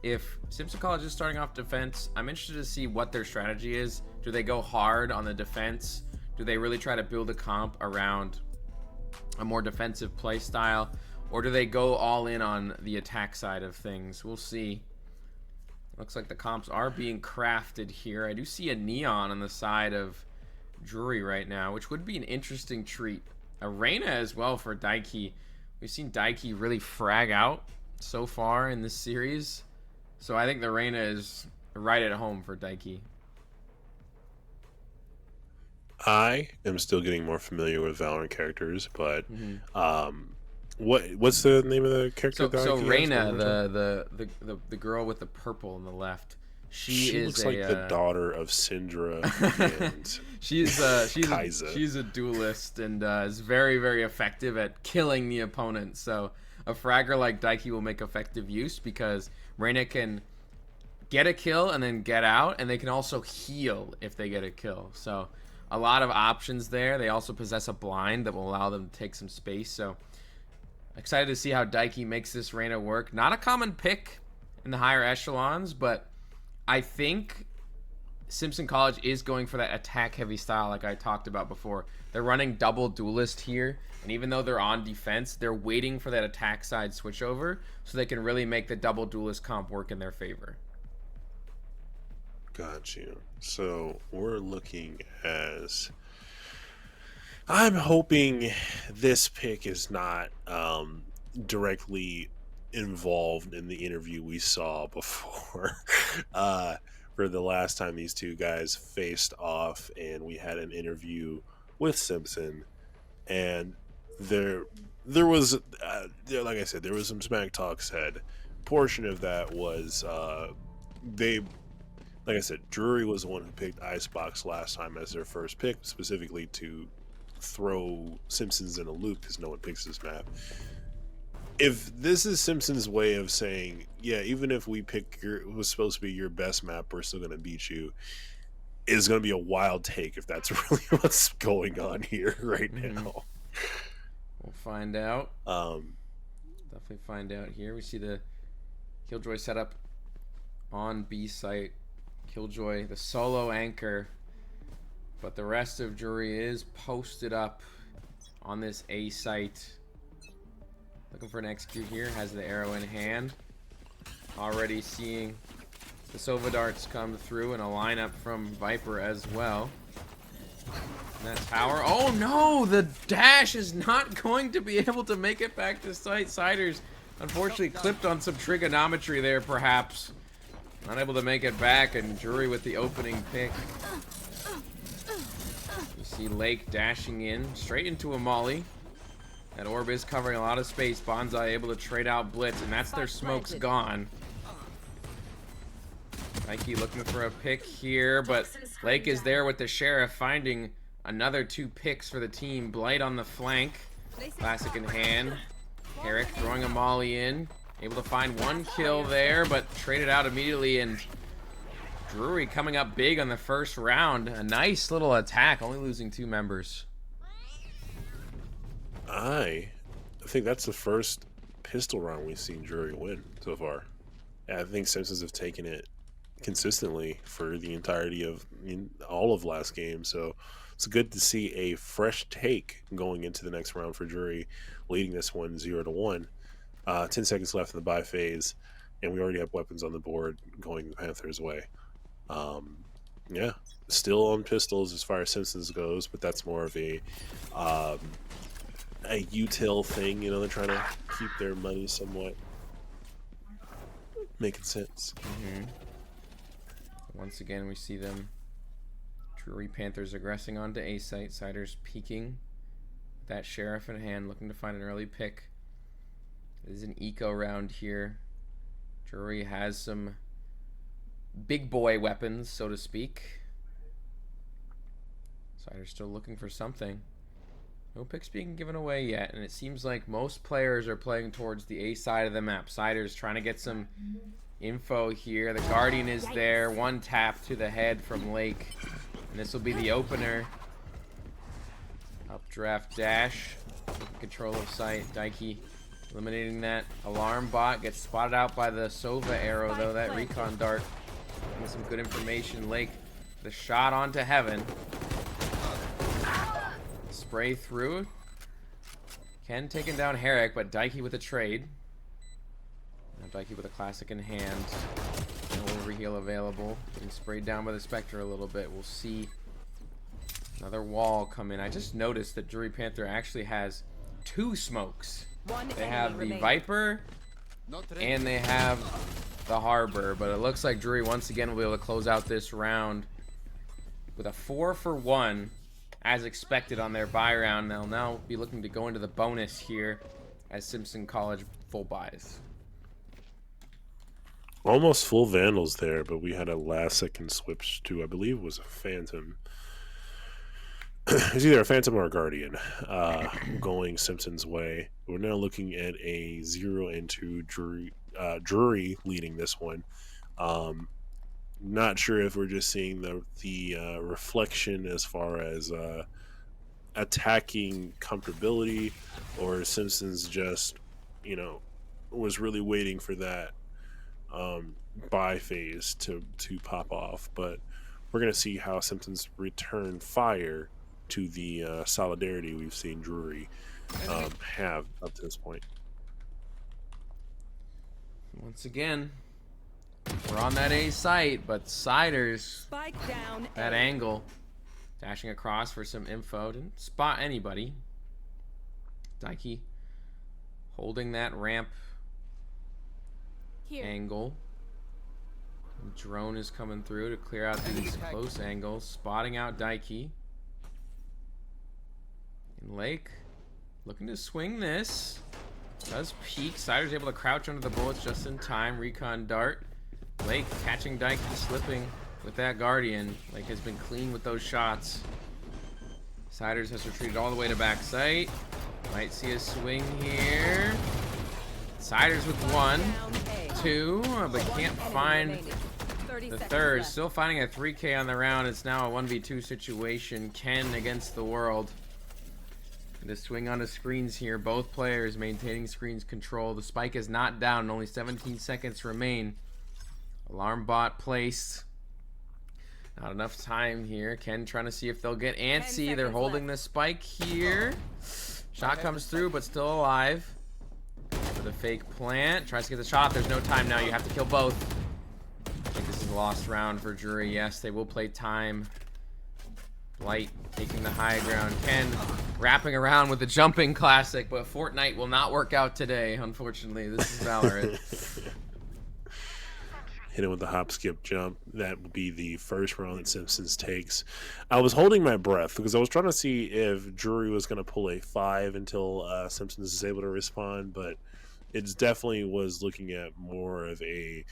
if Simpson College is starting off defense, I'm interested to see what their strategy is. Do they go hard on the defense? Do they really try to build a comp around a more defensive play style? Or do they go all in on the attack side of things? We'll see. Looks like the comps are being crafted here. I do see a Neon on the side of Drury right now, which would be an interesting treat. A Reyna as well for Daiki. We've seen Daiki really frag out so far in this series. So I think the Reyna is right at home for Daiki. I am still getting more familiar with Valorant characters, but what's the name of the character? So Reyna, the girl with the purple on the left, she looks like the daughter of Syndra and she's Kaiser. She's a duelist and is very, very effective at killing the opponent. So a fragger like Daiki will make effective use because Reyna can get a kill and then get out, and they can also heal if they get a kill. So a lot of options there. They also possess a blind that will allow them to take some space. So excited to see how Daiki makes this Reyna work. Not a common pick in the higher echelons, but I think Simpson College is going for that attack-heavy style like I talked about before. They're running double duelist here, and even though they're on defense, they're waiting for that attack side switchover so they can really make the double duelist comp work in their favor. Got you. So we're looking as... I'm hoping this pick is not directly involved in the interview we saw before for the last time these two guys faced off, and we had an interview with Simpson, and there was like I said, there was some smack talk said. Portion of that was like I said, Drury was the one who picked Icebox last time as their first pick, specifically to throw Simpsons in a loop because no one picks this map. if this is Simpson's way of saying, yeah, even if we pick was supposed to be your best map, we're still gonna beat you, is gonna be a wild take if that's really what's going on here right now. We'll find out. Definitely find out here. We see the Killjoy setup on B site. Killjoy, the solo anchor, but the rest of Drury is posted up on this A site. Looking for an execute here. Has the arrow in hand. Already seeing the Sova darts come through and a lineup from Viper as well. And that tower. Oh no! The dash is not going to be able to make it back to site. Siders unfortunately clipped on some trigonometry there, perhaps. Not able to make it back, and Drury with the opening pick. You see Lake dashing in straight into a molly. That orb is covering a lot of space. Bonsai able to trade out Blitz, and that's their smokes gone. Nike looking for a pick here, but Lake is there with the Sheriff, finding another 2 picks for the team. Blight on the flank. Classic in hand. Herrick throwing a molly in. Able to find 1 kill there, but traded out immediately, and Drury coming up big on the first round. A nice little attack, only losing 2 members. I think that's the first pistol round we've seen Drury win so far. I think Simpsons have taken it consistently for the entirety of all of last game, so it's good to see a fresh take going into the next round for Drury, leading this one 0-1. 10 seconds left in the buy phase, and we already have weapons on the board going the Panthers' way. Yeah, still on pistols as far as Simpsons goes, but that's more of a util thing. You know, they're trying to keep their money somewhat making sense. Once again, we see them. Drury Panthers aggressing onto A site. Siders peeking. That Sheriff in hand, looking to find an early pick. This is an eco round here. Drury has some big boy weapons, so to speak. Siders still looking for something. No picks being given away yet, and it seems like most players are playing towards the A side of the map. Siders trying to get some info here. The Guardian is there. 1 tap to the head from Lake, and this will be the opener. Updraft dash. Control of sight. Daiki eliminating that alarm bot. Gets spotted out by the Sova arrow, though. That recon dart. With some good information. Lake, the shot onto heaven. Spray through. Ken taking down Herrick, but Daiki with a trade. Now Daiki with a classic in hand. No overheal available. Getting sprayed down by the Spectre a little bit. We'll see another wall come in. I just noticed that Drury Panther actually has 2 smokes. They have the Viper and they have the Harbor, but it looks like Drury once again will be able to close out this round with a 4-for-1 as expected on their buy round. They'll now be looking to go into the bonus here as Simpson College full buys. Almost full Vandals there, but we had a last second switch to, I believe, was a Phantom. It's either a Phantom or a Guardian going Simpson's way. We're now looking at a 0-2 Drury leading this one. Not sure if we're just seeing the reflection as far as attacking comfortability, or Simpsons just, was really waiting for that buy phase to pop off. But we're going to see how Simpsons return fire to the solidarity we've seen Drury have up to this point. Once again, we're on that A site, but Siders, that angle, dashing across for some info. Didn't spot anybody. Daiki holding that ramp angle. The drone is coming through to clear out these close angles, spotting out Daiki. And Lake looking to swing this. Does peek. Siders able to crouch under the bullets just in time. Recon dart. Lake catching Daiki slipping with that Guardian. Lake has been clean with those shots. Siders has retreated all the way to back site. Might see a swing here. Siders with 1, 2, but can't find the third. Still finding a 3K on the round. It's now a 1v2 situation. Ken against the world. And to swing onto screens here. Both players maintaining screens control. The spike is not down. Only 17 seconds remain. Alarm bot placed. Not enough time here. Ken trying to see if they'll get antsy. They're holding the spike here. Shot comes through, but still alive. For the fake plant. Tries to get the shot. There's no time now. You have to kill both. I think this is a lost round for Drury. Yes, they will play time. Light taking the high ground. Ken wrapping around with the jumping classic, but Fortnite will not work out today, unfortunately. This is Valorant. Hit him with the hop, skip, jump. That would be the first round that Simpsons takes. I was holding my breath because I was trying to see if Drury was going to pull a 5 until Simpsons is able to respond, but it definitely was looking at more of a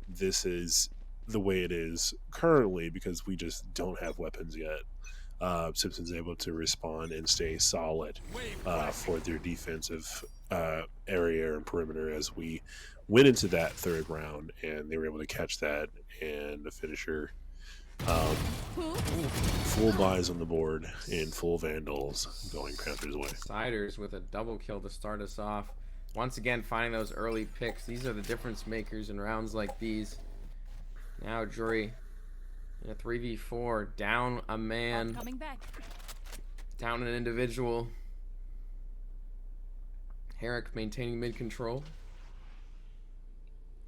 this is the way it is currently because we just don't have weapons yet. Simpsons able to respond and stay solid for their defensive area and perimeter as we went into that third round, and they were able to catch that, and the finisher full buys on the board and full vandals going Panthers way. Siders with a double kill to start us off. Once again, finding those early picks. These are the difference makers in rounds like these. Now Drury in a 3v4, down a man, down an individual. Herrick maintaining mid control.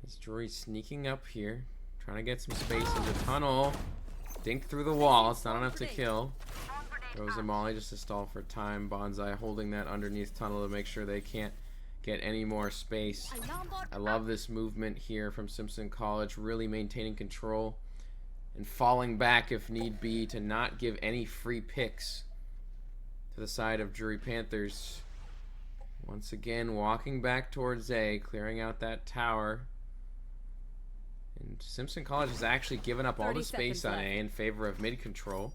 Is Drury sneaking up here, trying to get some space in the tunnel. Dink through the wall. It's not enough to kill. Throws a molly just to stall for time. Bonsai holding that underneath tunnel to make sure they can't get any more space. I love this movement here from Simpson College, really maintaining control and falling back if need be to not give any free picks to the side of Drury Panthers. Once again, walking back towards A, clearing out that tower. And Simpson College has actually given up all the space on A in favor of mid control,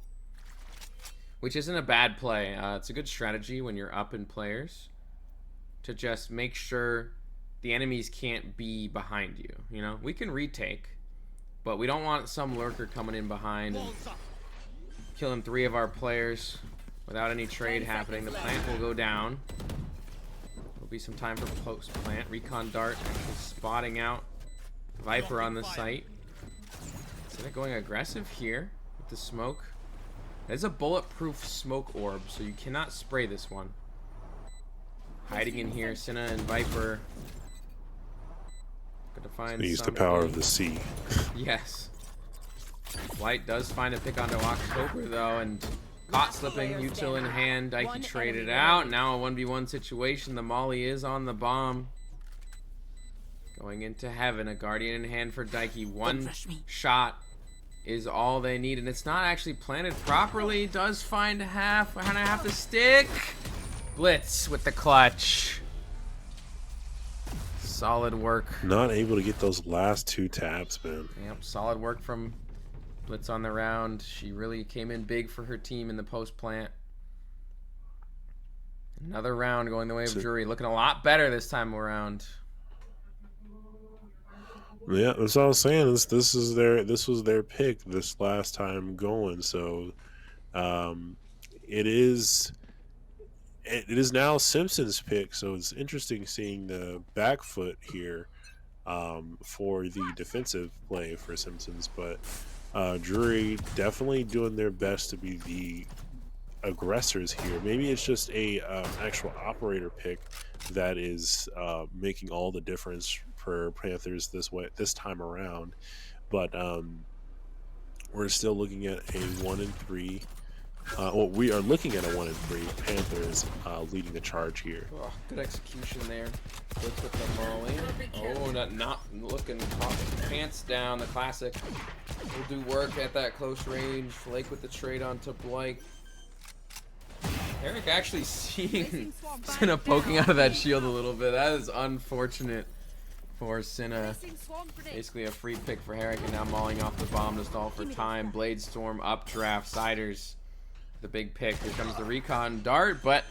which isn't a bad play. It's a good strategy when you're up in players to just make sure the enemies can't be behind you. You know, we can retake, but we don't want some lurker coming in behind and killing 3 of our players without any trade happening. The plant will go down. There'll be some time for post plant. Recon dart actually spotting out Viper on the site. Instead of going aggressive here with the smoke. There's a bulletproof smoke orb, so you cannot spray this one. Hiding in here, Senna and Viper. Gonna find use the power of the sea. Yes. Light does find a pick onto October though, and caught slipping, util in hand. Daiki traded out. Now a 1v1 situation. The molly is on the bomb. Going into heaven, a guardian in hand for Daiki. One shot is all they need, and it's not actually planted properly. Does find half, and I have to stick. Blitz with the clutch. Solid work. Not able to get those last 2 taps, man. Yep, solid work from Blitz on the round. She really came in big for her team in the post plant. Another round going the way of Drury. Looking a lot better this time around. Yeah, that's what I was saying. This was their pick this last time going. So it is now Simpson's pick. So it's interesting seeing the back foot here for the defensive play for Simpsons. But Drury definitely doing their best to be the aggressors here. Maybe it's just a actual operator pick that is making all the difference for Panthers this time around, but we're still looking at a 1-3. Well, we are looking at a 1-3. Panthers leading the charge here. Oh, good execution there. Blitz with the molly. Oh, not looking pants down. The classic will do work at that close range. Flake with the trade onto Blake. Eric actually seeing Senna poking out of that shield a little bit. That is unfortunate for Senna. Basically a free pick for Herrick, and now mauling off the bomb to stall for time. Blade Storm updraft. Siders the big pick. Here comes the recon dart, but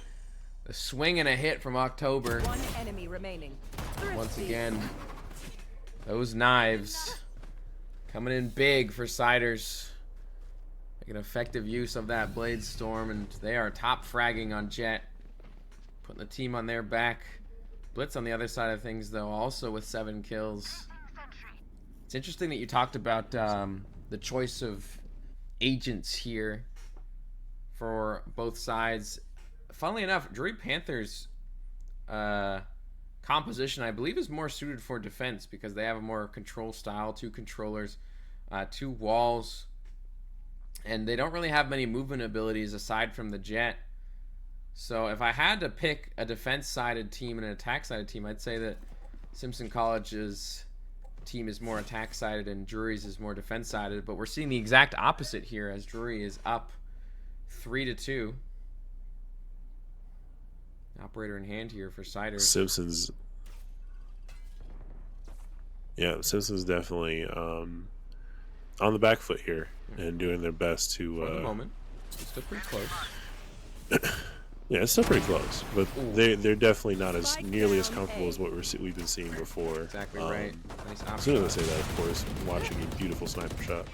The swing and a hit from October. One enemy remaining. Once again, those knives coming in big for Siders. Making effective use of that Blade Storm, and they are top fragging on Jet. Putting the team on their back. Blitz on the other side of things, though, also with 7 kills. It's interesting that you talked about the choice of agents here for both sides. Funnily enough, Drury Panthers composition, I believe, is more suited for defense because they have a more control style, 2 controllers, 2 walls, and they don't really have many movement abilities aside from the Jet. So if I had to pick a defense-sided team and an attack-sided team, I'd say that Simpson College's team is more attack-sided and Drury's is more defense-sided. But we're seeing the exact opposite here as Drury is up 3-2. Operator in hand here for Siders. Simpson's definitely on the back foot here and doing their best to. For the moment, it's still pretty close. Yeah, it's still pretty close, but they're definitely not as nearly as comfortable as what we've been seeing before. Exactly right. Nice as soon as I say that, of course, watching a beautiful sniper shot.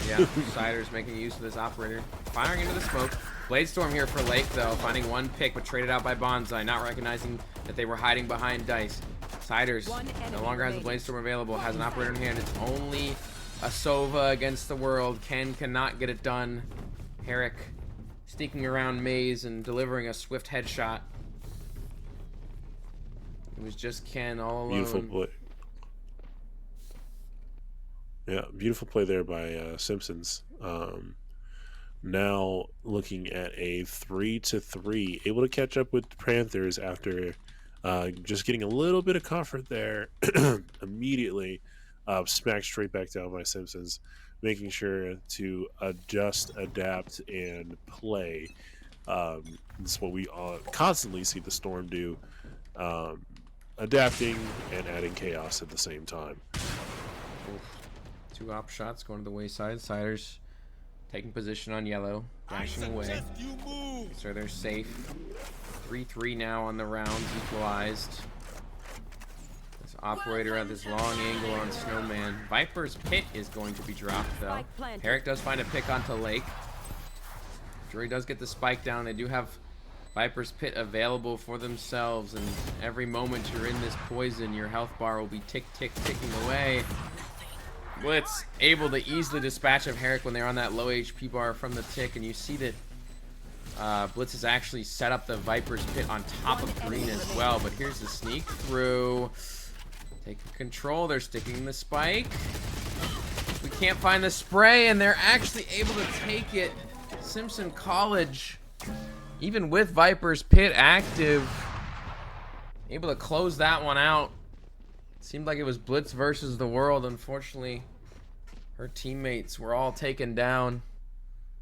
Yeah, Siders making use of this operator, firing into the smoke. Blade Storm here for Lake, though, finding 1 pick, but traded out by Bonsai, not recognizing that they were hiding behind Dice. Siders no longer has a Blade Storm available, has an operator in hand. It's only a Sova against the world. Ken cannot get it done. Herrick sneaking around Maze and delivering a swift headshot. It was just Ken all alone. Beautiful play. Yeah, beautiful play there by Simpsons. Now looking at a 3-3, able to catch up with the Panthers after just getting a little bit of comfort there. Immediately smacked straight back down by Simpsons, making sure to adjust, adapt, and play. This is what we constantly see the Storm do, adapting and adding chaos at the same time. Oof. 2 op shots going to the wayside. Siders taking position on yellow, dashing away. So they're safe. 3-3 now on the rounds, equalized. This operator at this long angle on Snowman. Viper's Pit is going to be dropped, though. Herrick does find a pick onto Lake. Drury does get the spike down. They do have Viper's Pit available for themselves, and every moment you're in this poison, your health bar will be ticking away. Blitz able to easily dispatch of Herrick when they're on that low HP bar from the tick, and you see that Blitz has actually set up the Viper's Pit on top of green as well. But here's the sneak through. Taking control, they're sticking the spike. We can't find the spray, and they're actually able to take it. Simpson College, even with Viper's Pit active, able to close that one out. Seemed like it was Blitz versus the world. Unfortunately, her teammates were all taken down.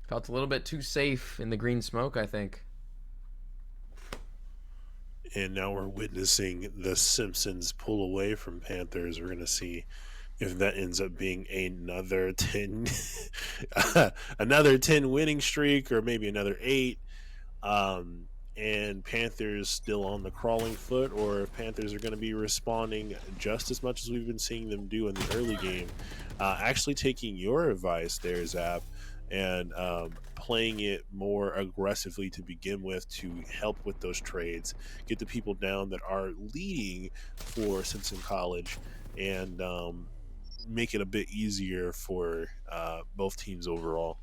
Felt a little bit too safe in the green smoke, I think. And now we're witnessing the Simpsons pull away from Panthers. We're going to see if that ends up being another 10 another 10 winning streak, or maybe another 8. And Panthers still on the crawling foot, or if Panthers are going to be responding just as much as we've been seeing them do in the early game. Actually taking your advice there, Zap, and playing it more aggressively to begin with to help with those trades, get the people down that are leading for Simpson College, and make it a bit easier for both teams overall.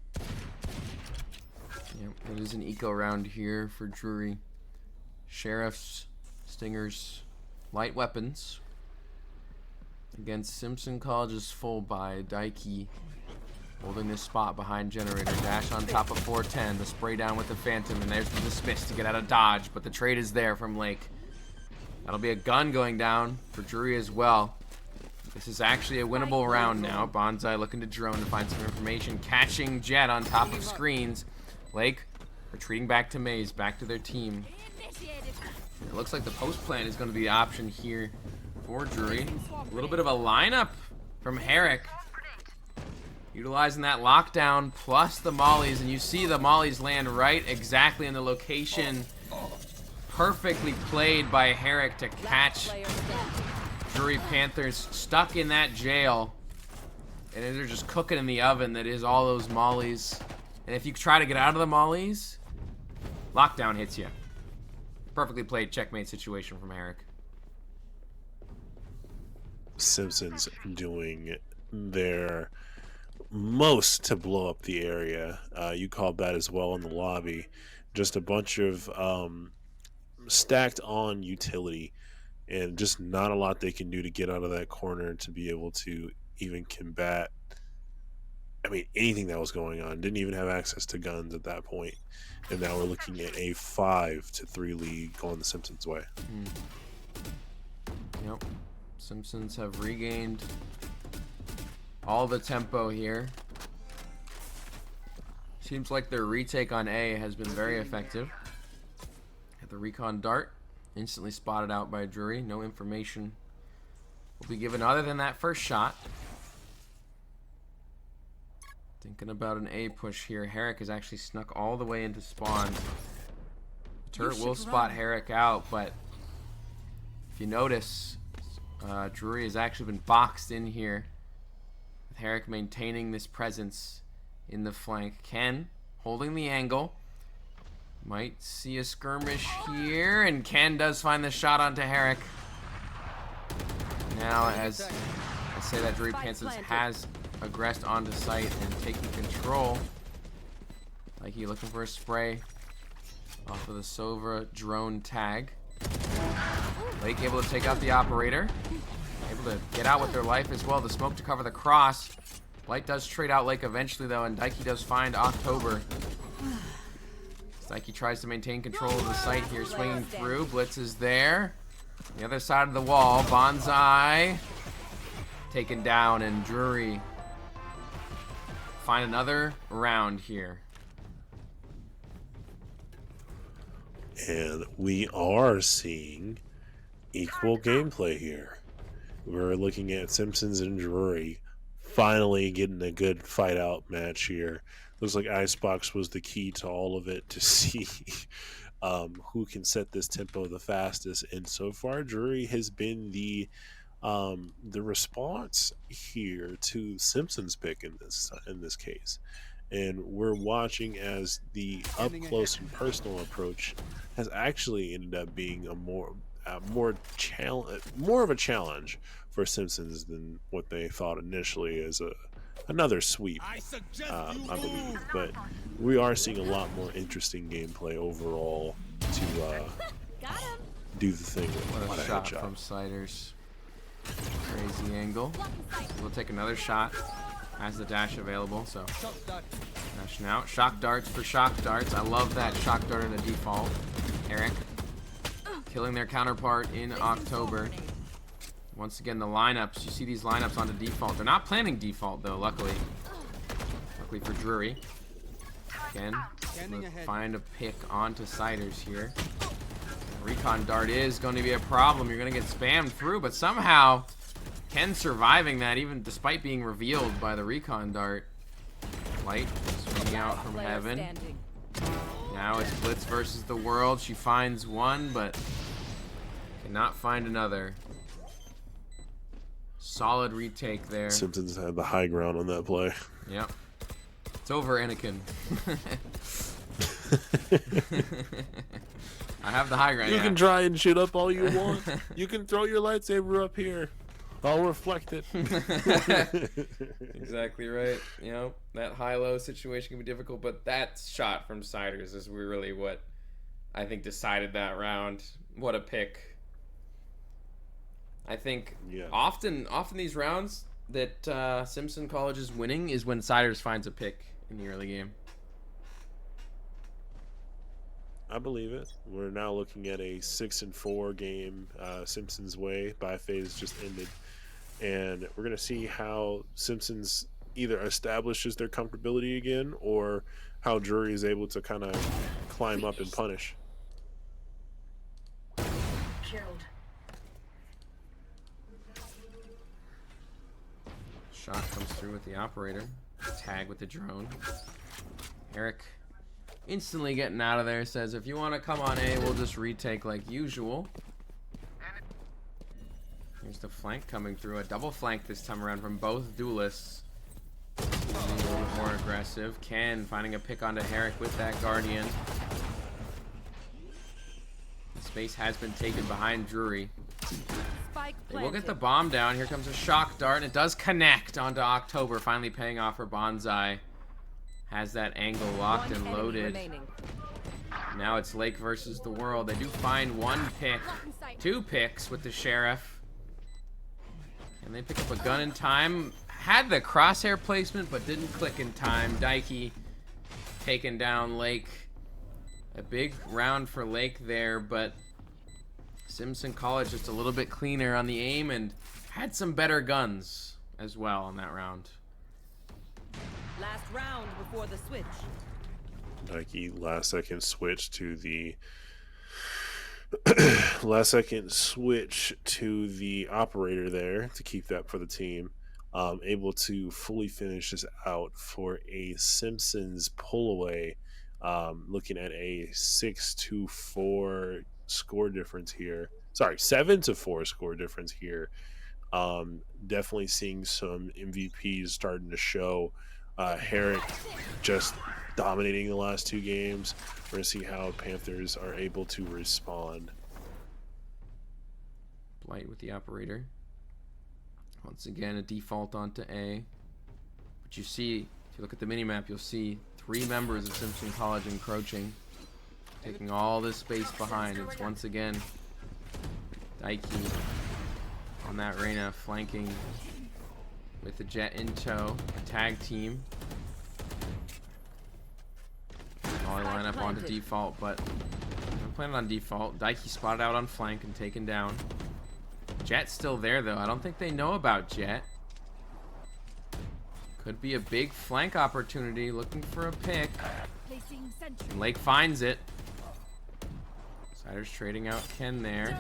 Yep, it is an eco round here for Drury. Sheriffs, Stingers, light weapons against Simpson College's full by Daiki, holding this spot behind Generator. Dash on top of 410, the spray down with the Phantom, and there's the dismiss to get out of dodge, but the trade is there from Lake. That'll be a gun going down for Drury as well. This is actually a winnable round now. Bonsai looking to drone to find some information, catching Jet on top of screens. Lake retreating back to Maze, back to their team. It looks like the post plan is going to be the option here for Drury. A little bit of a lineup from Herrick, utilizing that lockdown plus the mollies, and you see the mollies land right exactly in the location Perfectly played by Herrick to catch Drury Panthers stuck in that jail. And they're just cooking in the oven that is all those mollies. And if you try to get out of the mollies, lockdown hits you. Perfectly played checkmate situation from Herrick. Simpsons doing their most to blow up the area. You called that as well in the lobby. Just a bunch of stacked on utility and just not a lot they can do to get out of that corner to be able to even combat, I mean, anything that was going on. Didn't even have access to guns at that point. And now we're looking at a 5-3 lead going the Simpsons' way. Yep. Simpsons have regained all the tempo here. Seems like their retake on A has been very effective. At the recon dart, instantly spotted out by Drury. No information will be given other than that first shot. Thinking about an A push here. Herrick has actually snuck all the way into spawn. The turret will spot Herrick out, but if you notice, Drury has actually been boxed in here, with Herrick maintaining this presence in the flank. Ken holding the angle. Might see a skirmish here, and Ken does find the shot onto Herrick. Now, as I say that, Drury Panthers has aggressed onto site and taking control. Like he looking for a spray off of the Sova drone tag. Lake able to take out the operator. Able to get out with their life as well. The smoke to cover the cross. Light does trade out Lake eventually though, and Dikey does find October. Dikey tries to maintain control of the site here, swinging through. Blitz is there. The other side of the wall, Bonsai taken down, and Drury find another round here. And we are seeing equal gameplay here. We're looking at Simpsons and Drury finally getting a good fight out match here. Looks like Icebox was the key to all of it to see who can set this tempo the fastest. And so far, Drury has been the response here to Simpson's pick in this case. And we're watching as the up close and personal approach has actually ended up being a more of a challenge for Simpsons than what they thought initially as another sweep, I believe. But we are seeing a lot more interesting gameplay overall to do the thing with what a shot from Siders. Crazy angle. We'll take another shot. Has the dash available, so dashing out. Shock darts for shock darts. I love that shock dart in the default. Herrick killing their counterpart in October. Once again, the lineups. You see these lineups onto default. They're not planning default though, luckily. Luckily for Drury. Again, find a pick onto Siders here. Recon dart is going to be a problem. You're going to get spammed through, but somehow Ken surviving that, even despite being revealed by the recon dart. Light swinging out from heaven. Now it's Blitz versus the world. She finds one, but cannot find another. Solid retake there. Simpsons had the high ground on that play. Yep. It's over, Anakin. I have the high ground. You can try and shoot up all you want. You can throw your lightsaber up here. I'll reflect it. Exactly right. You know, that high-low situation can be difficult, but that shot from Siders is really what I think decided that round. What a pick. I think often these rounds that Simpson College is winning is when Siders finds a pick in the early game. I believe it. We're now looking at a 6-4 game Simpsons way. Bye phase just ended. And we're going to see how Simpsons either establishes their comfortability again or how Drury is able to kind of climb up and punish. Shot comes through with the operator. Tag with the drone. Herrick instantly getting out of there. Says, if you want to come on A, we'll just retake like usual. Here's the flank coming through. A double flank this time around from both duelists. A little bit more aggressive. Ken finding a pick onto Herrick with that Guardian. Space has been taken behind Drury. They will get the bomb down. Here comes a shock dart, and it does connect onto October, finally paying off for Bonsai. Has that angle locked and loaded. Now it's Lake versus the world. They do find one pick, 2 picks with the Sheriff. And they pick up a gun in time. Had the crosshair placement, but didn't click in time. Daiki taking down Lake. A big round for Lake there, but Simpson College just a little bit cleaner on the aim and had some better guns as well in that round. Last round before the switch. Nike last second switch to the last second switch to the operator there to keep that for the team. Able to fully finish this out for a Simpsons pull away. Looking at a 6-4 score difference here. Sorry, 7-4 score difference here. Definitely seeing some MVPs starting to show. Herrick just dominating the last 2 games. We're going to see how Panthers are able to respond. Blight with the operator. Once again, a default onto A. But you see, if you look at the minimap, you'll see 3 members of Simpson College encroaching, taking all this space behind. It's once again Daiki on that Reyna flanking with the Jet in tow. Tag team. Volley line up onto default, but I'm planning on default. Daiki spotted out on flank and taken down. Jet's still there though. I don't think they know about Jet. Could be a big flank opportunity, looking for a pick. And Lake finds it. Siders trading out Ken there.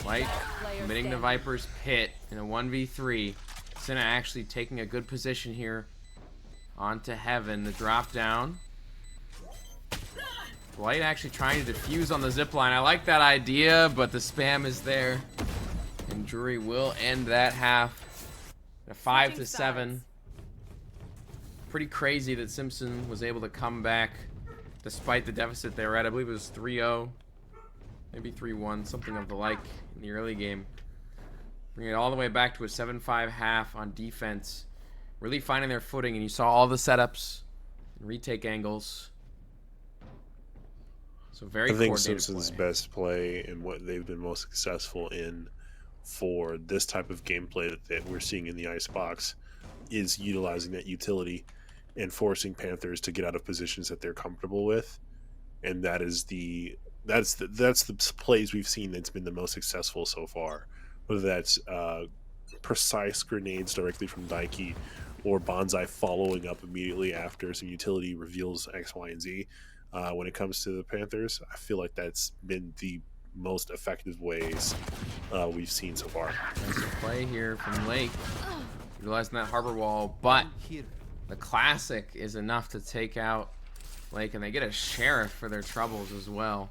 Light committing the Viper's pit in a 1v3. Senna actually taking a good position here onto Heaven. The drop down. Light actually trying to defuse on the zipline. I like that idea, but the spam is there. And Drury will end that half. A 5-7. Pretty crazy that Simpson was able to come back despite the deficit they were at. I believe it was 3-0, maybe 3-1, something of the like in the early game. Bring it all the way back to a 7-5 half on defense. Really finding their footing, and you saw all the setups and retake angles. So very I think coordinated Simpson's play. best play and what they've been most successful in for this type of gameplay that we're seeing in the icebox is utilizing that utility and forcing Panthers to get out of positions that they're comfortable with, and that's the plays we've seen that's been the most successful so far. Whether that's precise grenades directly from Daiki or Bonsai following up immediately after some utility reveals X, Y, and Z. When it comes to the Panthers, I feel like that's been the most effective ways we've seen so far. Nice play here from Lake, utilizing that harbor wall, but the classic is enough to take out Lake, and they get a Sheriff for their troubles as well.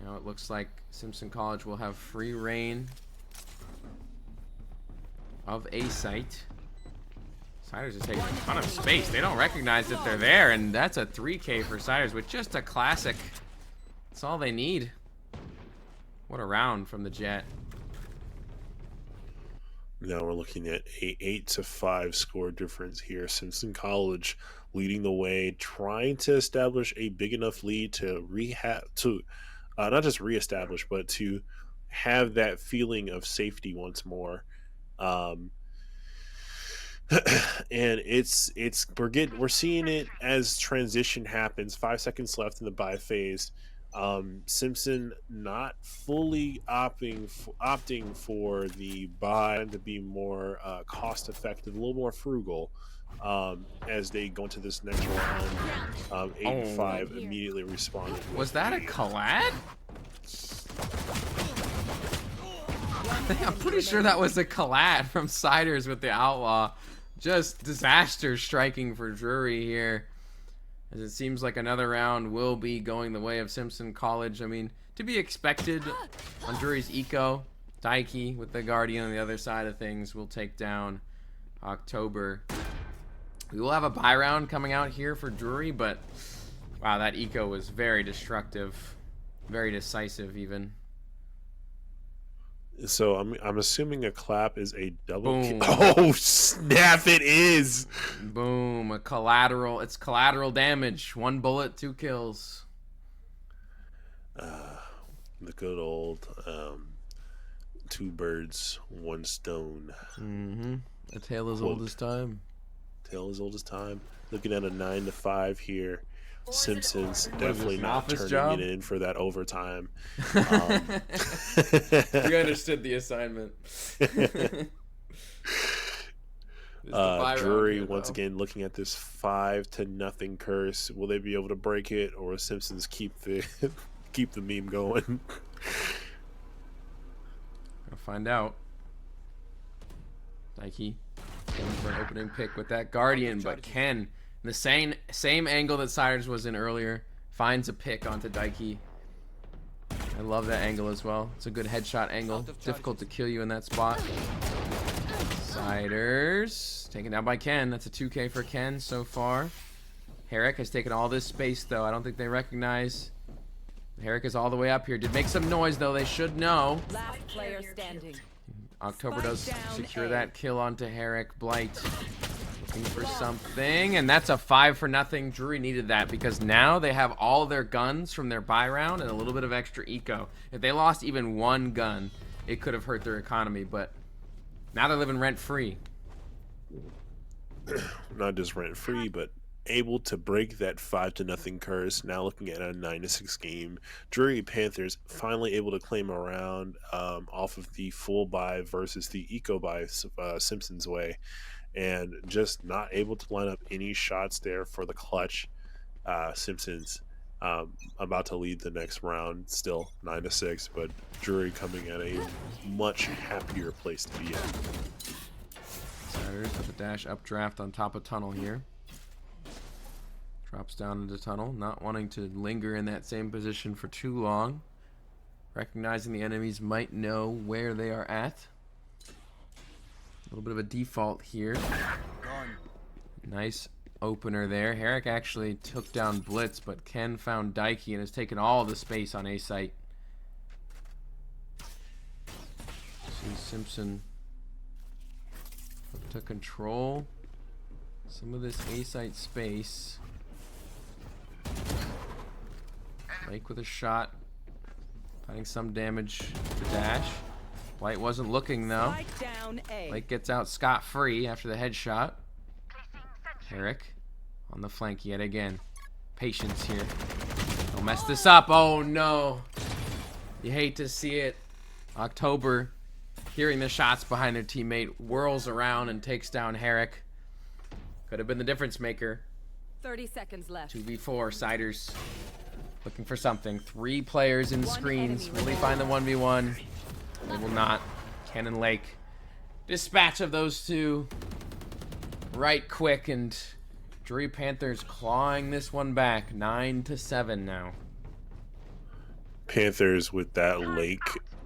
Now it looks like Simpson College will have free reign of A site. Siders are taking a ton of space. They don't recognize that they're there, and that's a 3K for Siders with just a classic. That's all they need. What a round from the Jet. Now we're looking at a 8-5 score difference here. Simpson College leading the way, trying to establish a big enough lead to not just reestablish, but to have that feeling of safety once more. And we're seeing it as transition happens. 5 seconds left in the buy phase. Simpson not fully opting for the buy to be more cost effective, a little more frugal as they go into this next round. 8-5 immediately responded. Was that a collab? I'm pretty sure that was a collab from Siders with the Outlaw. Just disaster striking for Drury here. as it seems like another round will be going the way of Simpson College. I mean, to be expected on Drury's eco. Daiki with the Guardian on the other side of things will take down October. We will have a bye round coming out here for Drury, but wow, that eco was very destructive, very decisive even. So I'm assuming a clap is a double Boom. kill. Oh snap! It is. Boom! A collateral. It's collateral damage. 1 bullet, 2 kills. The good old 2 birds, 1 stone. A tale as old as time. Tale as old as time. Looking at a 9-5 here. Simpsons definitely not turning it in for that overtime. You understood the assignment. Drury once again looking at this 5-0 curse. Will they be able to break it, or will Simpsons keep the keep the meme going? I'll find out. Nike going for an opening pick with that Guardian, but Ken, the same angle that Siders was in earlier, finds a pick onto Daiki. I love that angle as well. It's a good headshot angle. Difficult to kill you in that spot. Siders taken down by Ken. That's a 2K for Ken so far. Herrick has taken all this space though. I don't think they recognize. Herrick is all the way up here. Did make some noise though. They should know. Last player standing. October does secure that kill onto Herrick. Blight looking for something, and that's a 5-0. Drury needed that because now they have all their guns from their buy round and a little bit of extra eco. If they lost even 1 gun, it could have hurt their economy, but now they're living rent-free. Not just rent-free, but able to break that 5-0 curse. Now looking at a 9-6 game. Drury Panthers finally able to claim a round off of the full buy versus the eco buy Simpsons way, and just not able to line up any shots there for the clutch. Simpsons about to lead the next round, still 9-6, but Drury coming at a much happier place to be at. Siders with a dash updraft on top of tunnel here. Drops down into tunnel, not wanting to linger in that same position for too long. Recognizing the enemies might know where they are at. A little bit of a default here. Nice opener there. Herrick actually took down Blitz, but Ken found Daiki and has taken all the space on A site. See Simpson up to control some of this A site space. Lake with a shot, finding some damage to dash. White wasn't looking though. Lake gets out scot-free after the headshot. Herrick on the flank yet again. Patience here. Don't mess this up. Oh no. You hate to see it. October, hearing the shots behind their teammate, whirls around and takes down Herrick. Could have been the difference maker. 30 seconds left. 2v4, Siders looking for something. 3 players in screens. Will he find the 1v1? They will not. Ken and Lake. Dispatch of those two right quick, and Drury Panthers clawing this one back. 9-7 now. Panthers with that Lake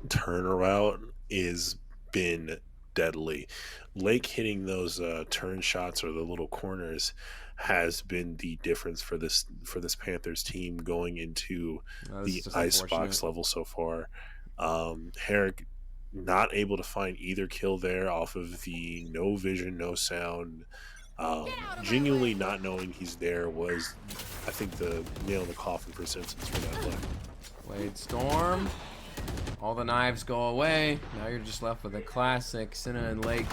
turnaround is been deadly. Lake hitting those turn shots or the little corners has been the difference for this Panthers team going into the icebox level so far. Herrick not able to find either kill there off of the no vision, no sound. Genuinely not knowing he's there was, I think, the nail in the coffin for Simpsons for that play. Blade Storm. All the knives go away. Now you're just left with a classic Cinna and Lake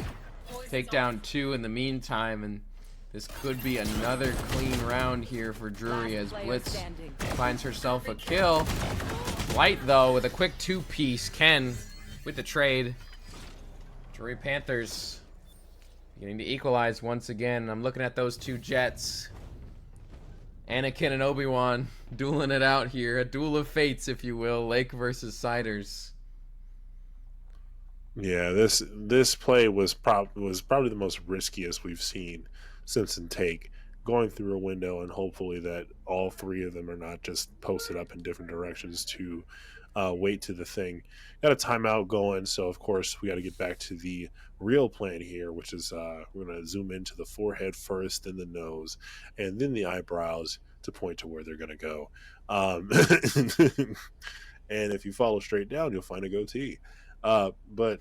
take down 2 in the meantime, and this could be another clean round here for Drury as Blitz finds herself a kill. Light though with a quick 2-piece. Ken with the trade. Drury Panthers beginning to equalize once again. I'm looking at those 2 Jets. Anakin and Obi-Wan dueling it out here. A duel of fates, if you will. Lake versus Siders. Yeah, this play was probably the most riskiest we've seen Simpson take. going through a window, and hopefully that all three of them are not just posted up in different directions to wait to the thing. Got a timeout going, so of course we got to get back to the real plan here, which is we're going to zoom into the forehead first, then the nose, and then the eyebrows to point to where they're going to go. And if you follow straight down, you'll find a goatee. But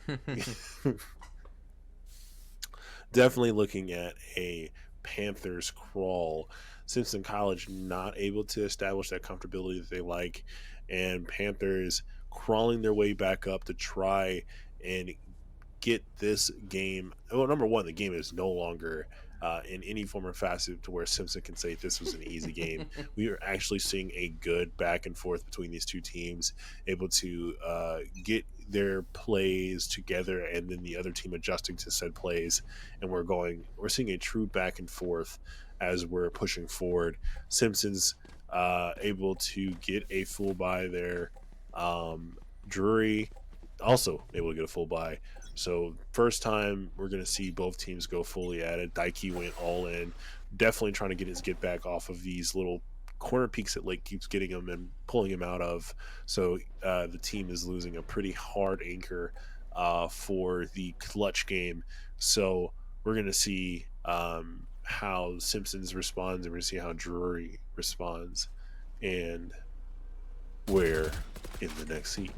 definitely looking at a Panthers crawl. Simpson College not able to establish that comfortability that they like, and Panthers crawling their way back up to try and get this game. Well, number one, the game is no longer in any form or facet to where Simpson can say this was an easy game. We are actually seeing a good back and forth between these two teams, able to get their plays together, and then the other team adjusting to said plays, and we're seeing a true back and forth as we're pushing forward. Simpson's able to get a full buy there. Drury also able to get a full buy. So first time we're going to see both teams go fully at it. Daiki went all in, definitely trying to get his get back off of these little corner peaks that Lake keeps getting him and pulling him out of. So the team is losing a pretty hard anchor for the clutch game. So we're going to see how Simpsons responds, and we're going to see how Drury responds, and where in the next seat.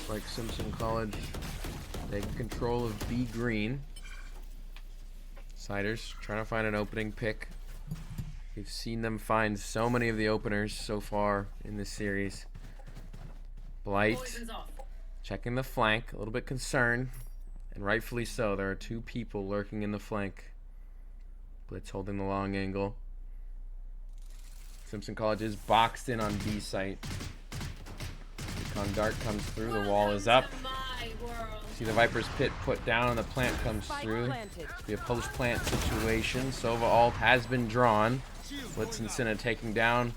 Like Simpson College taking control of B green. Siders trying to find an opening pick. We've seen them find so many of the openers so far in this series. Blight checking the flank, a little bit concerned, and rightfully so. There are two people lurking in the flank. Blitz holding the long angle. Simpson College is boxed in on B site. Recon Dart comes through, the wall is up. See the Viper's Pit put down and the plant comes through. It'll be a post-plant situation. Sova Alt has been drawn. Blitz and Cinna taking down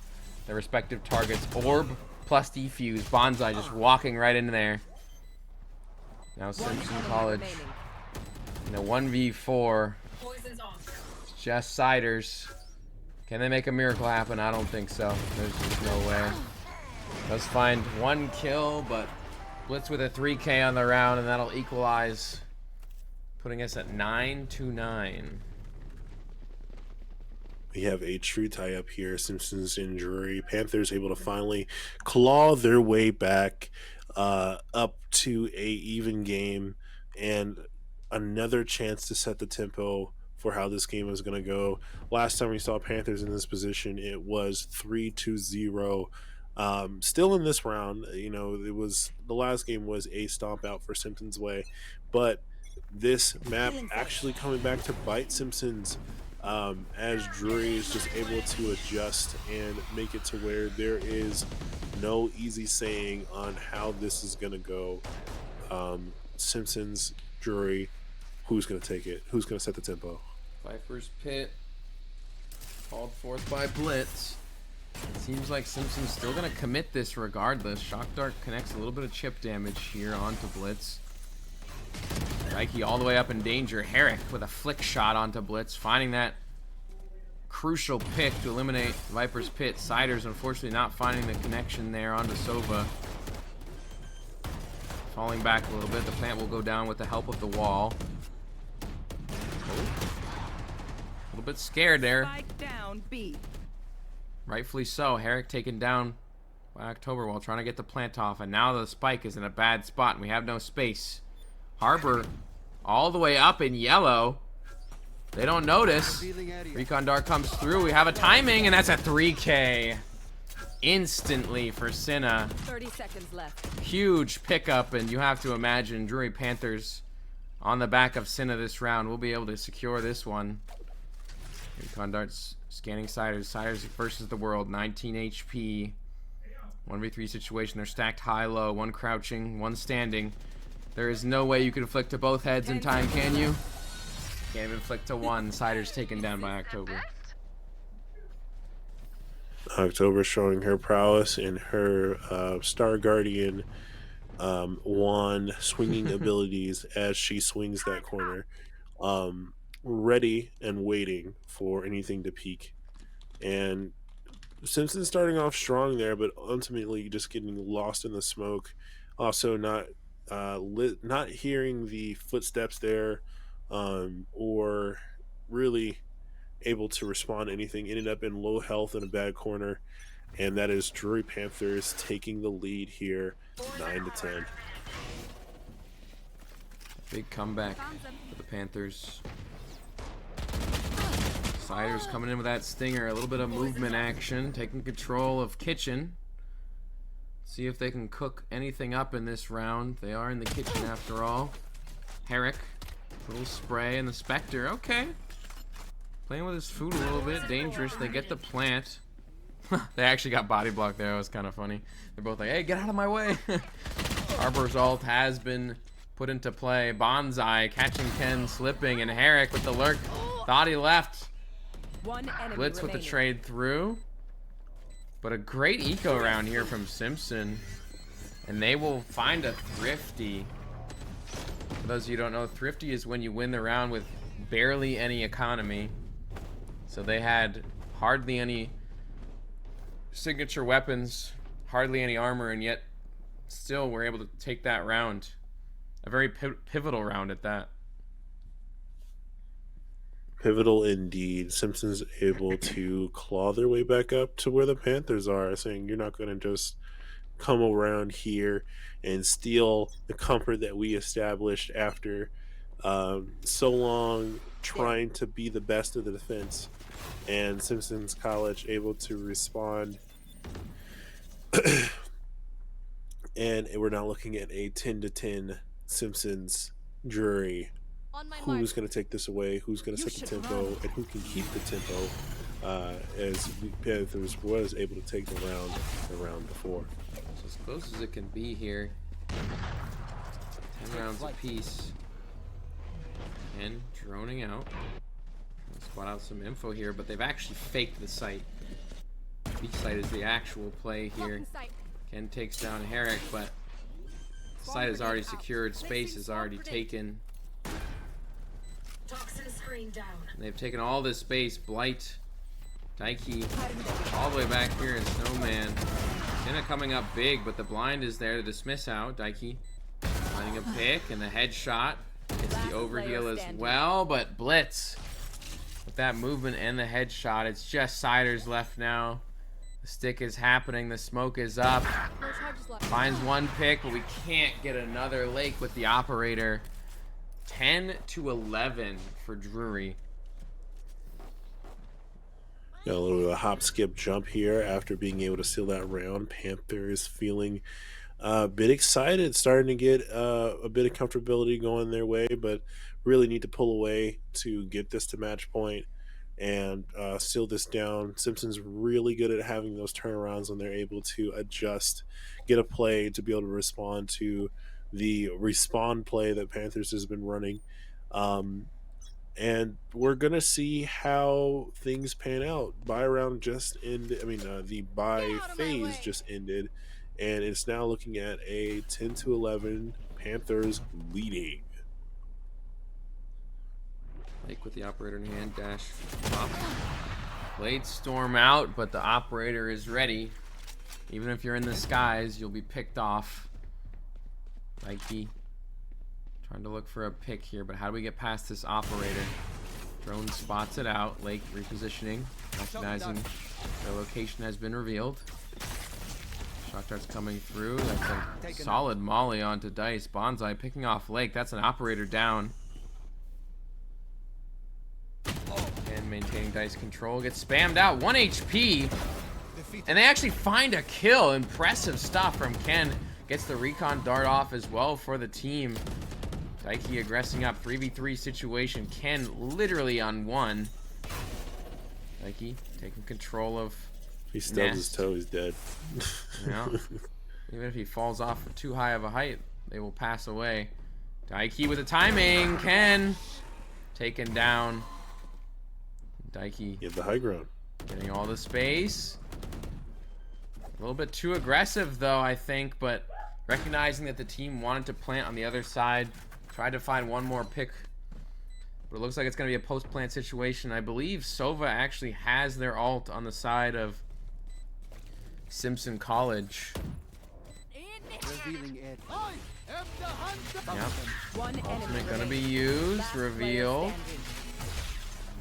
their respective targets. Orb plus defuse. Bonsai just walking right into there. Now Simpson College in a 1v4. It's just Siders. Can they make a miracle happen? I don't think so. There's just no way. Does find one kill, but Blitz with a 3K on the round, and that'll equalize, putting us at 9-9. We have a true tie-up here. Simpsons and Drury. Panthers able to finally claw their way back up to a even game, and another chance to set the tempo for how this game is going to go. Last time we saw Panthers in this position, it was 3-0. Still in this round, it was the last game was a stomp out for Simpson's way, but this map actually coming back to bite Simpsons as Drury is just able to adjust and make it to where there is no easy saying on how this is going to go. Simpsons, Drury, who's going to take it? Who's going to set the tempo? Viper's Pit called forth by Blitz. It seems like Simpson's still going to commit this regardless. Shock Dart connects a little bit of chip damage here onto Blitz. Nike all the way up in danger. Herrick with a flick shot onto Blitz, finding that crucial pick to eliminate Viper's Pit. Siders unfortunately not finding the connection there onto Sova. Falling back a little bit. The plant will go down with the help of the wall. A little bit scared there. Spike down B. Rightfully so. Herrick taken down by October while trying to get the plant off, and now the spike is in a bad spot and we have no space. Harbor all the way up in yellow. They don't notice. Recon Dart comes through. We have a timing, and that's a 3K instantly for Cinna. 30 seconds left. Huge pickup, and you have to imagine Drury Panthers on the back of Cinna this round will be able to secure this one. Recon Dart's scanning Siders. Siders versus the world. 19 HP. 1v3 situation. They're stacked high-low. One crouching, one standing. There is no way you can flick to both heads in time, can you? Can't even flick to one. Siders taken down by October. October showing her prowess in her Star Guardian wand swinging abilities as she swings that corner. ready and waiting for anything to peak. And Simpson starting off strong there, but ultimately just getting lost in the smoke. Also, not not hearing the footsteps there, or really able to respond to anything. Ended up in low health in a bad corner, and that is Drury Panthers taking the lead here, 9-10. Big comeback for the Panthers. Sliders coming in with that stinger. A little bit of movement action. Taking control of kitchen. See if they can cook anything up in this round. They are in the kitchen after all. Herrick. Little spray and the Spectre. Okay. Playing with his food a little bit. Dangerous. They get the plant. They actually got body blocked there. It was kind of funny. They're both like, hey, get out of my way. Harbor's ult has been put into play. Bonsai catching Ken slipping, and Herrick with the lurk. Thought he left. Blitz with the trade through. But a great eco round here from Simpson. And they will find a Thrifty. For those of you who don't know, Thrifty is when you win the round with barely any economy. So they had hardly any signature weapons, hardly any armor, and yet still were able to take that round. A very pivotal round at that. Pivotal indeed. Simpson's able to claw their way back up to where the Panthers are, saying you're not going to just come around here and steal the comfort that we established after so long trying to be the best of the defense. And Simpson's College able to respond. And we're now looking at a 10-10 Simpsons Drury. Who's going to take this away? Who's going to set the tempo? And who can keep the tempo? As Panthers was able to take the round before. So as close as it can be here. 10 rounds apiece. And droning out. Let's spot out some info here, but they've actually faked the site. Beach site is the actual play here. Ken takes down Herrick, but the site is already secured. Space is already taken. And they've taken all this space. Blight, Daiki, all the way back here in Snowman. Jenna coming up big, but the blind is there to dismiss out. Daiki finding a pick, and the headshot gets the overheal as well, but Blitz with that movement and the headshot. It's just Siders left now. The stick is happening. The smoke is up. Finds one pick, but we can't get another lake with the operator. 10-11 for Drury. Got a little bit of a hop, skip, jump here after being able to seal that round. Panthers feeling a bit excited, starting to get a bit of comfortability going their way, but really need to pull away to get this to match point and seal this down. Simpson's really good at having those turnarounds when they're able to adjust, get a play to be able to respond to the respawn play that Panthers has been running. And we're going to see how things pan out. Buy round just ended. I mean, the buy phase just ended. And it's now looking at a 10-11 Panthers leading. Lake with the operator in hand, dash up. Blade storm out, but the operator is ready. Even if you're in the skies, you'll be picked off. Nike trying to look for a pick here, but how do we get past this operator? Drone spots it out. Lake repositioning, recognizing their location has been revealed. Shot darts coming through. That's a solid molly onto Dice. Bonsai picking off Lake. That's an operator down. And maintaining Dice control. Gets spammed out. 1 HP. And they actually find a kill. Impressive stuff from Ken. Gets the recon dart off as well for the team. Daiki aggressing up. 3v3 situation. Ken literally on one. Daiki taking control of If he stubs his toe, he's dead. Yeah. Even if he falls off too high of a height, they will pass away. Daiki with the timing. Ken taken down. Daiki get the high ground. Getting all the space. A little bit too aggressive though, I think, but recognizing that the team wanted to plant on the other side, tried to find one more pick But it looks like it's going to be a post-plant situation. I believe Sova actually has their ult on the side of Simpson College. Revealing it. Yep. Ultimate going to be used. Reveal.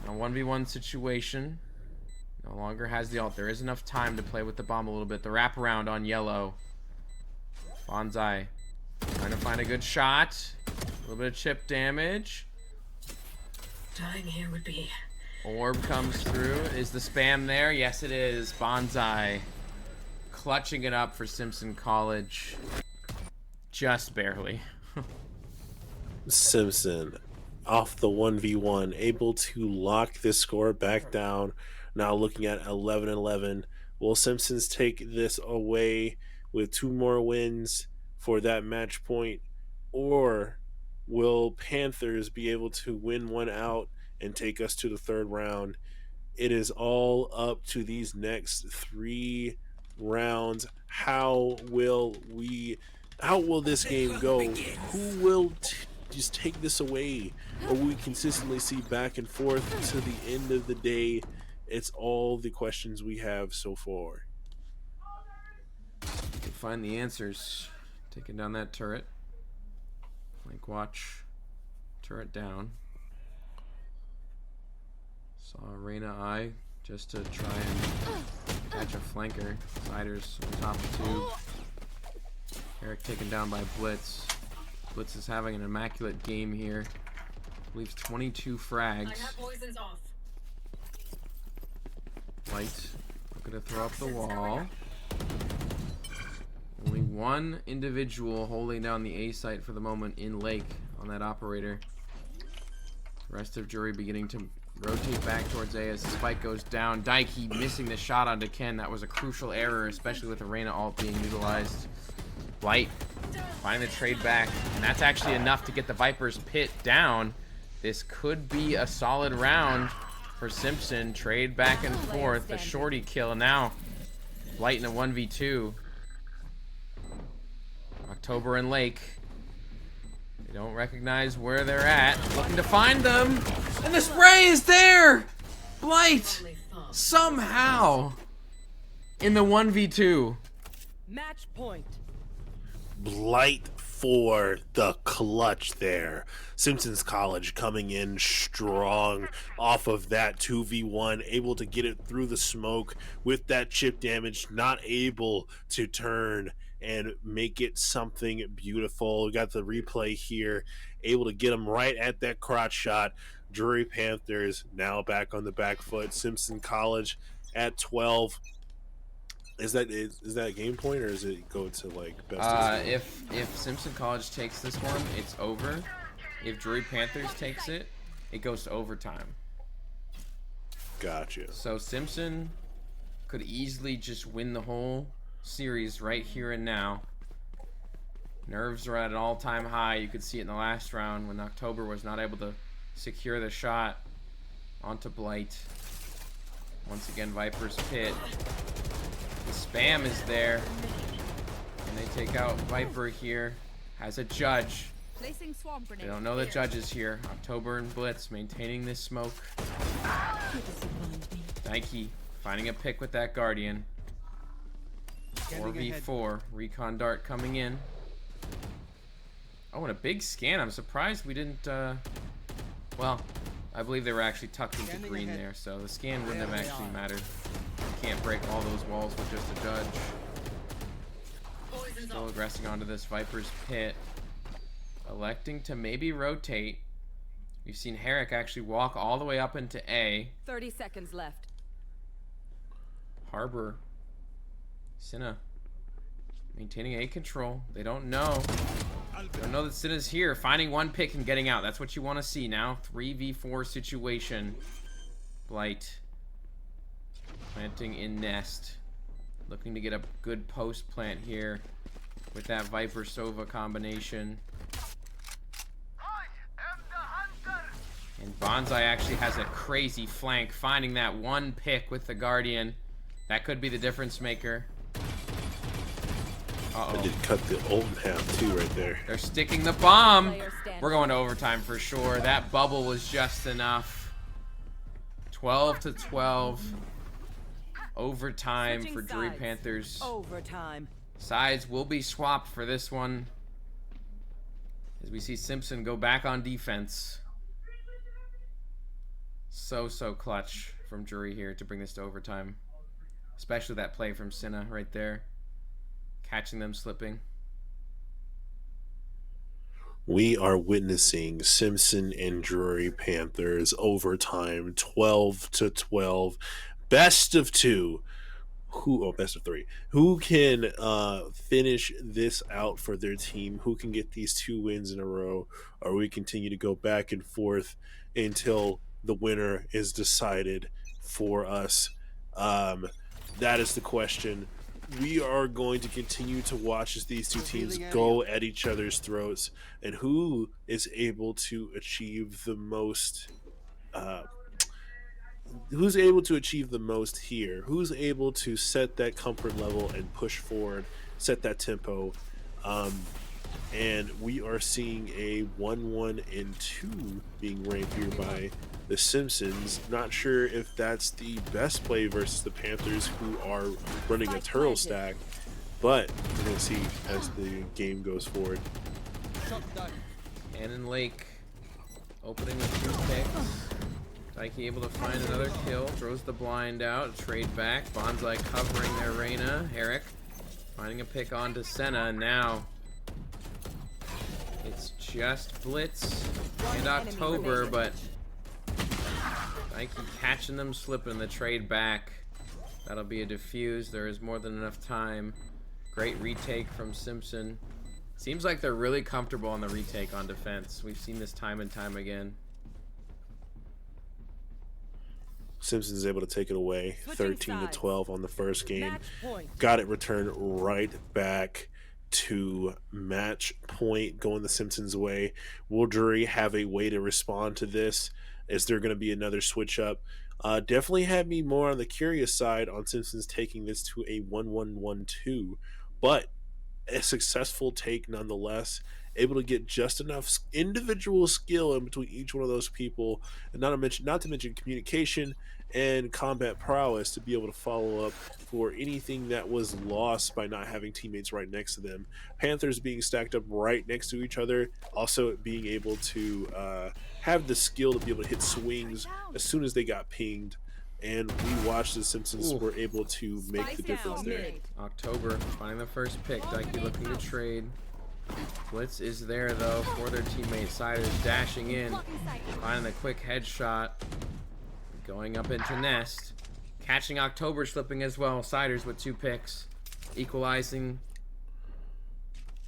A 1v1 situation. No longer has the ult. There is enough time to play with the bomb a little bit. The wraparound on yellow. Bonsai trying to find a good shot. A little bit of chip damage. Dying here would be. Orb comes through. Is the spam there? Yes, it is. Bonsai clutching it up for Simpson College. Just barely. Simpson off the 1v1, able to lock this score back down. Now looking at 11-11. Will Simpsons take this away with 2 more wins for that match point, or will Panthers be able to win one out and take us to the 3rd round? It is all up to these next 3 rounds. How will this game go? Who will just take this away? Or will we consistently see back and forth to the end of the day? It's all the questions we have so far. You can find the answers. Taking down that turret. Flank watch. Turret down. Saw Reyna eye just to try and catch a flanker. Siders on top of 2. Eric taken down by Blitz. Blitz is having an immaculate game here. Leaves 22 frags. I have poisons off. Light. Looking to throw up the wall. Only one individual holding down the A site for the moment in Lake on that operator. The rest of Drury beginning to rotate back towards A as the spike goes down. Daiki missing the shot onto Ken. That was a crucial error, especially with the Reyna ult being utilized. Light finding the trade back, and that's actually enough to get the Viper's pit down. This could be a solid round for Simpson. Trade back and forth. The shorty kill. Now Light in a 1v2. October and Lake. They don't recognize where they're at. Looking to find them. And the spray is there! Blight! Somehow! In the 1v2. Match point. Blight for the clutch there. Simpsons College coming in strong off of that 2v1, able to get it through the smoke with that chip damage, not able to turn and make it something beautiful. We got the replay here, able to get him right at that crotch shot. Drury Panthers now back on the back foot. Simpson College at 12. Is that game point, or does it go to like best? If Simpson College takes this one, it's over. If Drury Panthers takes it, it goes to overtime. Gotcha. So Simpson could easily just win the whole series right here and now. Nerves are at an all-time high. You could see it in the last round when October was not able to secure the shot onto Blight. Once again, Viper's pit. The spam is there. And they take out Viper here. Has a judge. Placing swamp grenade. They don't know the judges here. October and Blitz maintaining this smoke. Daiki finding a pick with that Guardian. 4v4. Recon Dart coming in. Oh, and a big scan. I'm surprised we didn't, well, I believe they were actually tucked into green there, so the scan wouldn't have actually mattered. You can't break all those walls with just a judge. Still aggressing onto this Viper's pit. Electing to maybe rotate. We've seen Herrick actually walk all the way up into A. 30 seconds left. Harbor. Cinna. Maintaining A control. They don't know. They don't know that Cinna's here. Finding one pick and getting out. That's what you want to see now. 3v4 situation. Blight. Planting in nest. Looking to get a good post plant here with that Viper Sova combination. And Bonsai actually has a crazy flank, finding that one pick with the Guardian. That could be the difference maker. I did cut the ult in half too right there. They're sticking the bomb. We're going to overtime for sure. That bubble was just enough. 12-12. Overtime for Drury Panthers. Overtime. Sides will be swapped for this one, as we see Simpson go back on defense. So clutch from Drury here to bring this to overtime. Especially that play from Senna right there. Catching them slipping. We are witnessing Simpson and Drury Panthers overtime, 12-12. Best of two. Best of three. Who can finish this out for their team? Who can get these 2 wins in a row? Or we continue to go back and forth until the winner is decided for us? That is the question. We are going to continue to watch as these 2 teams go at each other's throats, and who is able to achieve the most. Who's able to achieve the most here? Who's able to set that comfort level and push forward, set that tempo? And we are seeing a 1-1-2 being ran here by the Simpsons. Not sure if that's the best play versus the Panthers, who are running a turtle stack, but we're going to see as the game goes forward. Cannon Lake opening with 2 picks. Daiki able to find another kill, throws the blind out, trade back. Bonsai covering their Reyna. Herrick finding a pick onto Senna, and now it's just Blitz and October, but Daiki catching them slipping the trade back. That'll be a defuse. There is more than enough time. Great retake from Simpson. Seems like they're really comfortable on the retake on defense. We've seen this time and time again. Simpson's able to take it away, 13-12 on the first game. Got it returned right back to match point, going the Simpsons' way. Will Drury have a way to respond to this? Is there going to be another switch up? Definitely had me more on the curious side on Simpsons taking this to a 1-1-1-2, but a successful take nonetheless. Able to get just enough individual skill in between each one of those people, and not to mention communication and combat prowess to be able to follow up for anything that was lost by not having teammates right next to them. Panthers being stacked up right next to each other, also being able to have the skill to be able to hit swings as soon as they got pinged. And we watched the Simpsons were able to make the difference there. October finding the first pick. Daiki looking to trade. Blitz is there though for their teammate. Siders dashing in, finding the quick headshot, going up into Nest, catching October slipping as well. Siders with 2 picks, equalizing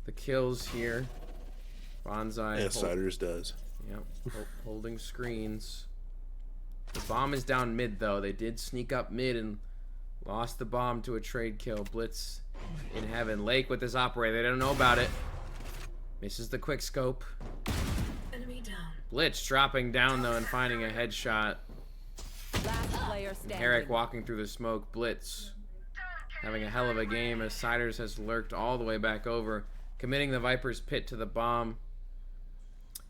the kills here. Bonsai. Yeah, Siders does. Yep, holding screens. The bomb is down mid though. They did sneak up mid and lost the bomb to a trade kill. Blitz in heaven. Lake with his operator. They don't know about it. Misses the quick scope. Enemy down. Blitz dropping down though and finding a headshot. Last player standing. Herrick walking through the smoke. Blitz having a hell of a game as Siders has lurked all the way back over, committing the Viper's pit to the bomb.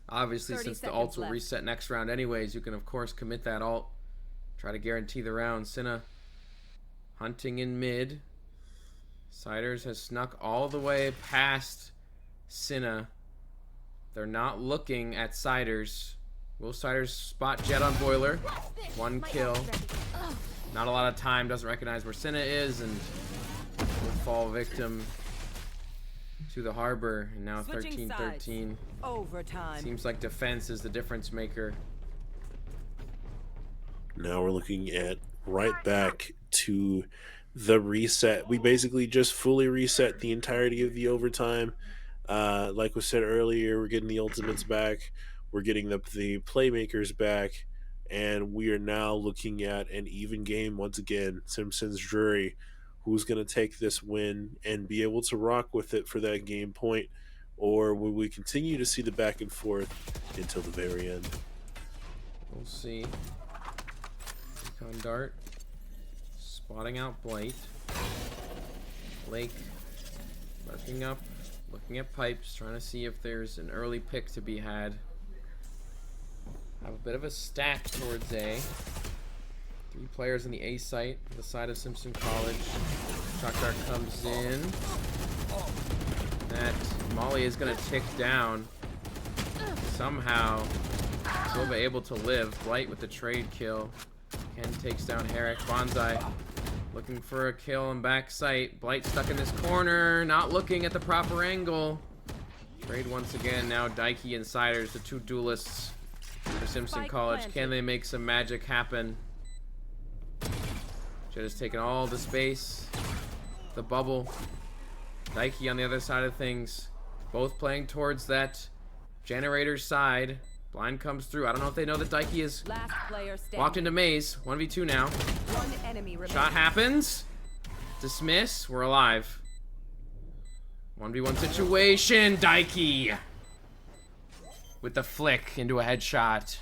Obviously, since the ults will reset next round anyways, you can of course commit that ult. Try to guarantee the round. Senna hunting in mid. Siders has snuck all the way past Senna. They're not looking at Siders. Will Siders spot Jet on Boiler? 1 kill. Not a lot of time. Doesn't recognize where Senna is and will fall victim to the Harbor. And now 13-13. Overtime. Seems like defense is the difference maker. Now we're looking at right back to the reset. We basically just fully reset the entirety of the overtime. Like we said earlier, we're getting the ultimates back. We're getting the playmakers back. And we are now looking at an even game once again. Simpsons Drury, who's going to take this win and be able to rock with it for that game point? Or will we continue to see the back and forth until the very end? We'll see. Recon Dart spotting out Blight. Lake Looking up, looking at pipes, trying to see if there's an early pick to be had. Have a bit of a stack towards A. 3 players on the A site, on the side of Simpson College. Shock Dart comes in. That Molly is going to tick down. Somehow, Silva able to live. Blight with the trade kill. Ken takes down Herrick. Bonsai looking for a kill on back sight. Blight stuck in this corner, not looking at the proper angle. Trade once again. Now Daiki and Siders, the 2 duelists for Simpson College. Can they make some magic happen? Jett has taken all the space. The bubble. Daiki on the other side of things. Both playing towards that generator side. Blind comes through. I don't know if they know that Daiki is walked into maze. 1v2 now. Shot happens. Dismiss. We're alive. 1v1 situation. Daiki with the flick into a headshot.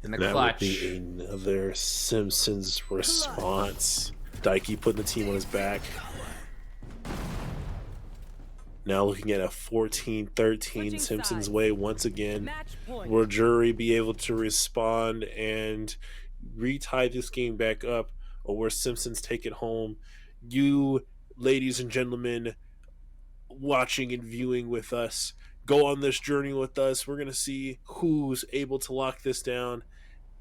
In the clutch. That would be another Simpsons response. Daiki putting the team on his back. Now looking at a 14-13 Simpsons way once again. Will Drury be able to respond and retie this game back up, or will Simpsons take it home? You, ladies and gentlemen, watching and viewing with us, go on this journey with us. We're going to see who's able to lock this down.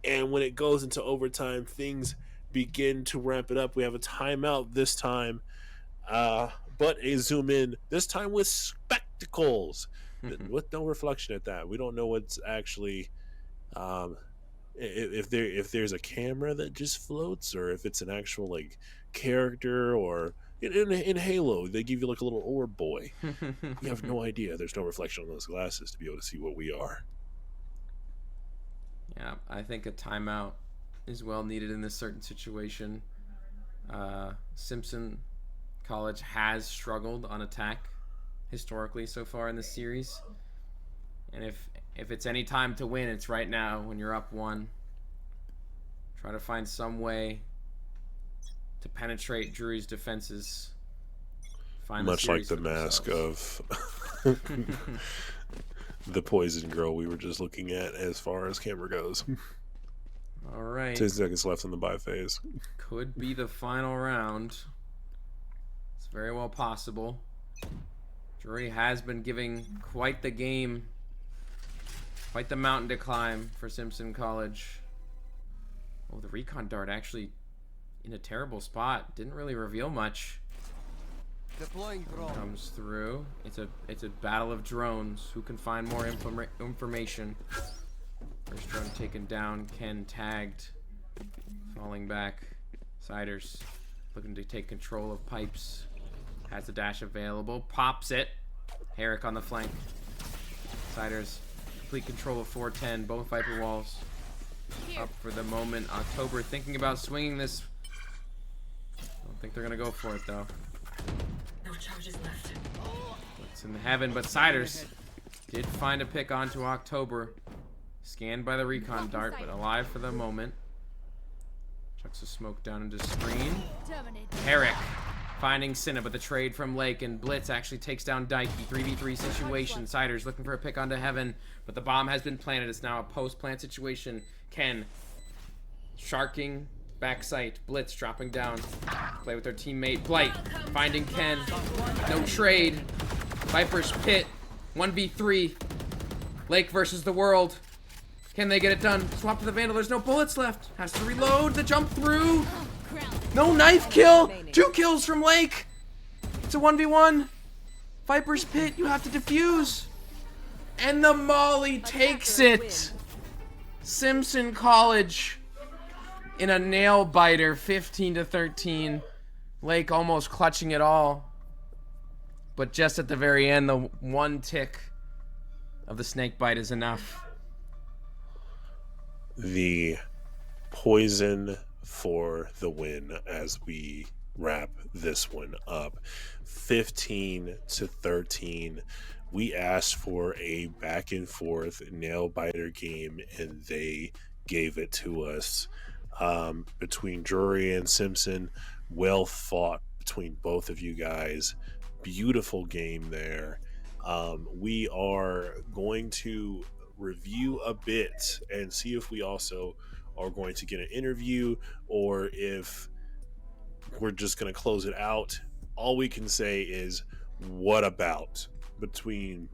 And when it goes into overtime, things begin to ramp it up. We have a timeout this time. But a zoom in, this time with spectacles. With no reflection at that. We don't know what's actually... if there's a camera that just floats, or if it's an actual like character, or in Halo they give you like a little orb boy. You have no idea. There's no reflection on those glasses to be able to see what we are. Yeah, I think a timeout is well needed in this certain situation. Simpson College has struggled on attack historically so far in this series, and if it's any time to win, it's right now when you're up 1. Try to find some way to penetrate Drury's defenses. Much like the mask of the poison girl we were just looking at as far as camera goes. All right. 10 seconds left in the bye phase. Could be the final round. It's very well possible. Drury has been giving quite the game, quite the mountain to climb for Simpson College. Oh, the recon dart actually in a terrible spot. Didn't really reveal much. Deploying drone. Comes through. It's a battle of drones. Who can find more information? First drone taken down. Ken tagged. Falling back. Siders looking to take control of pipes. Has the dash available. Pops it. Herrick on the flank. Siders complete control of 410. Both Viper walls up for the moment. October thinking about swinging this. Don't think they're gonna go for it though. No charges left. It's in heaven, but Siders did find a pick onto October. Scanned by the recon dart, but alive for the moment. Chucks a smoke down into screen. Herrick finding Cinna, but the trade from Lake, and Blitz actually takes down Daiki. 3v3 situation. Siders looking for a pick onto heaven, but the bomb has been planted. It's now a post-plant situation. Ken sharking back sight. Blitz dropping down. Play with their teammate Blight. Finding Ken. No trade. Viper's pit. 1v3. Lake versus the world. Can they get it done? Swap to the Vandal. There's no bullets left. Has to reload. The jump through. No knife kill. 2 kills from Lake. It's a 1v1. Viper's pit. You have to defuse. And the Molly takes it. Simpson College in a nail biter, 15-13. Lake almost clutching it all. But just at the very end, the one tick of the snake bite is enough. The poison for the win as we wrap this one up. 15-13. We asked for a back and forth nail biter game, and they gave it to us. Between Drury and Simpson, well fought between both of you guys. beautiful game there. We are going to review a bit and see if we also are going to get an interview or if we're just going to close it out. All we can say is, what about between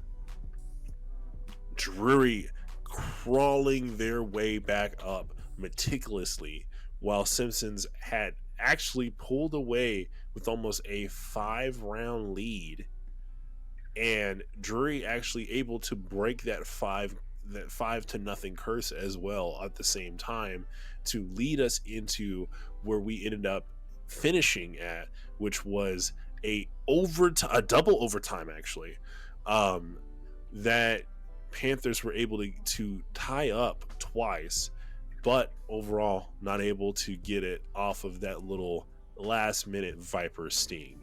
Drury crawling their way back up meticulously while Simpsons had actually pulled away with almost a 5-round lead, and Drury actually able to break that 5-0 curse as well at the same time to lead us into where we ended up finishing at, which was a double overtime actually, that Panthers were able to tie up twice, but overall not able to get it off of that little last minute Viper sting.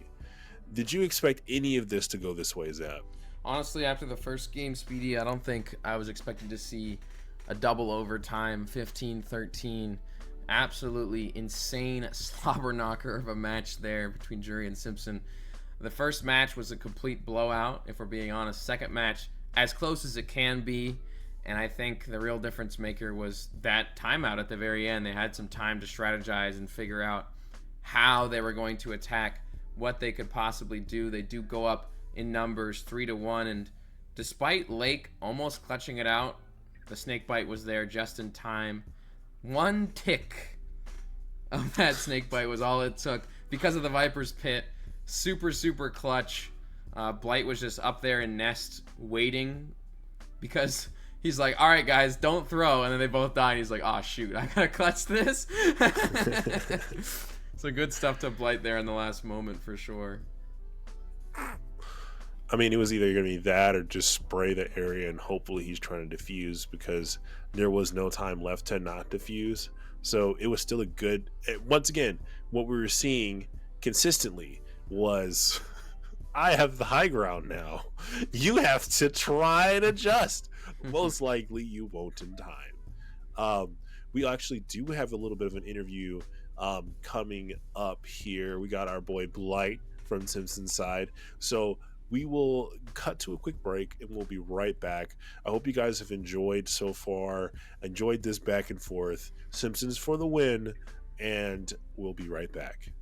Did you expect any of this to go this way, Zap? Honestly, after the first game, Speedy, I don't think I was expecting to see a double overtime, 15-13. Absolutely insane slobber knocker of a match there between Drury and Simpson. The first match was a complete blowout, if we're being honest. Second match, as close as it can be. And I think the real difference maker was that timeout at the very end. They had some time to strategize and figure out how they were going to attack, what they could possibly do. They do go up in numbers 3-1, and despite Lake almost clutching it out, the snake bite was there just in time. One tick of that snake bite was all it took because of the Viper's pit. Super clutch. Blight was just up there in nest waiting because he's like, all right guys, don't throw, and then they both die, and he's like, oh shoot, I gotta clutch this. So good stuff to Blight there in the last moment for sure. I mean, it was either going to be that or just spray the area and hopefully he's trying to defuse, because there was no time left to not defuse. So it was still a good... Once again, what we were seeing consistently was, I have the high ground now. You have to try and adjust. Most likely you won't in time. We actually do have a little bit of an interview coming up here. We got our boy Blight from Simpson's side. So we will cut to a quick break and we'll be right back. I hope you guys have enjoyed so far, enjoyed this back and forth. Simpsons for the win, and we'll be right back.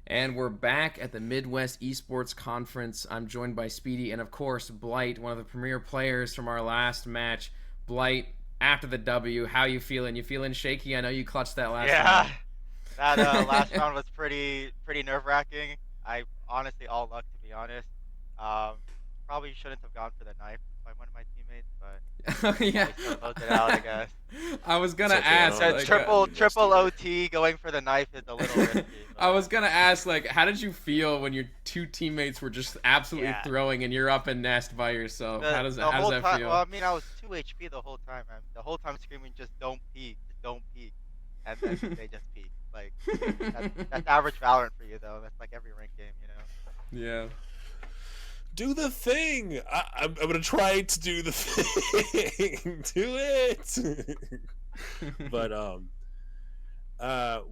And we're back at the Midwest Esports Conference. I'm joined by Speedy and, of course, Blight, one of the premier players from our last match. Blight, after the W, how you feeling? You feeling shaky? I know you clutched that last round. That last round was pretty nerve-wracking. I honestly, all luck, to be honest. Probably shouldn't have gone for the knife by one of my teammates, but yeah, still closed it out, I guess. I was gonna ask. Like, triple OT going for the knife is a little risky. I was gonna ask, like, how did you feel when your two teammates were just absolutely throwing and you're up in nest by yourself? How does that feel? Well, I mean, I was 2 HP the whole time, man. The whole time screaming, just don't peek, and then they just peek. Like, that's average Valorant for you, though. That's like every ranked game, you know. Yeah. Do the thing. I'm gonna try to do the thing. Do it. But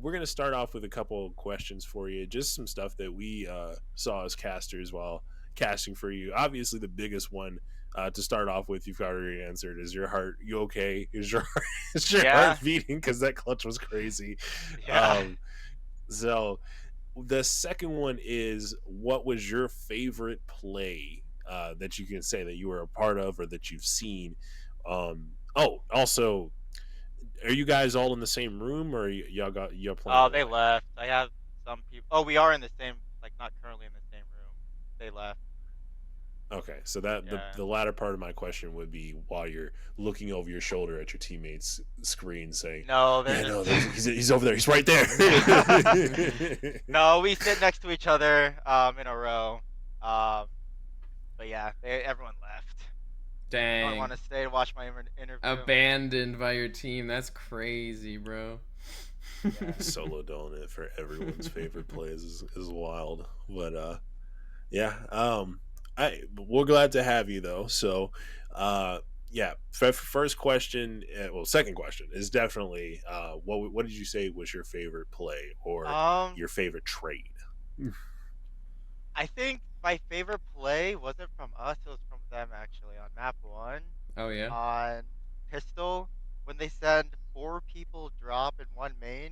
we're gonna start off with a couple questions for you. Just some stuff that we saw as casters while casting for you. Obviously, the biggest one to start off with, you've already answered. Is your heart? You okay? Is your heart beating? Because that clutch was crazy. Yeah. So the second one is, what was your favorite play that you can say that you were a part of or that you've seen? Also, are you guys all in the same room, or y'all playing? Oh, they left. I have some people. Oh, we are in the same, like, not currently in the same room. They left. Okay, so that the latter part of my question would be while you're looking over your shoulder at your teammate's screen, saying, "No, he's over there. He's right there." No, we sit next to each other in a row. But yeah, everyone left. Dang. I don't want to stay to watch my interview. Abandoned by your team. That's crazy, bro. Yeah. Solo doing it for everyone's favorite plays is wild. But yeah. We're glad to have you though. So, first question, second question is definitely, what did you say was your favorite play or your favorite trade? I think my favorite play wasn't from us; it was from them actually on map 1. Oh yeah. On pistol, when they send 4 people drop in 1 main,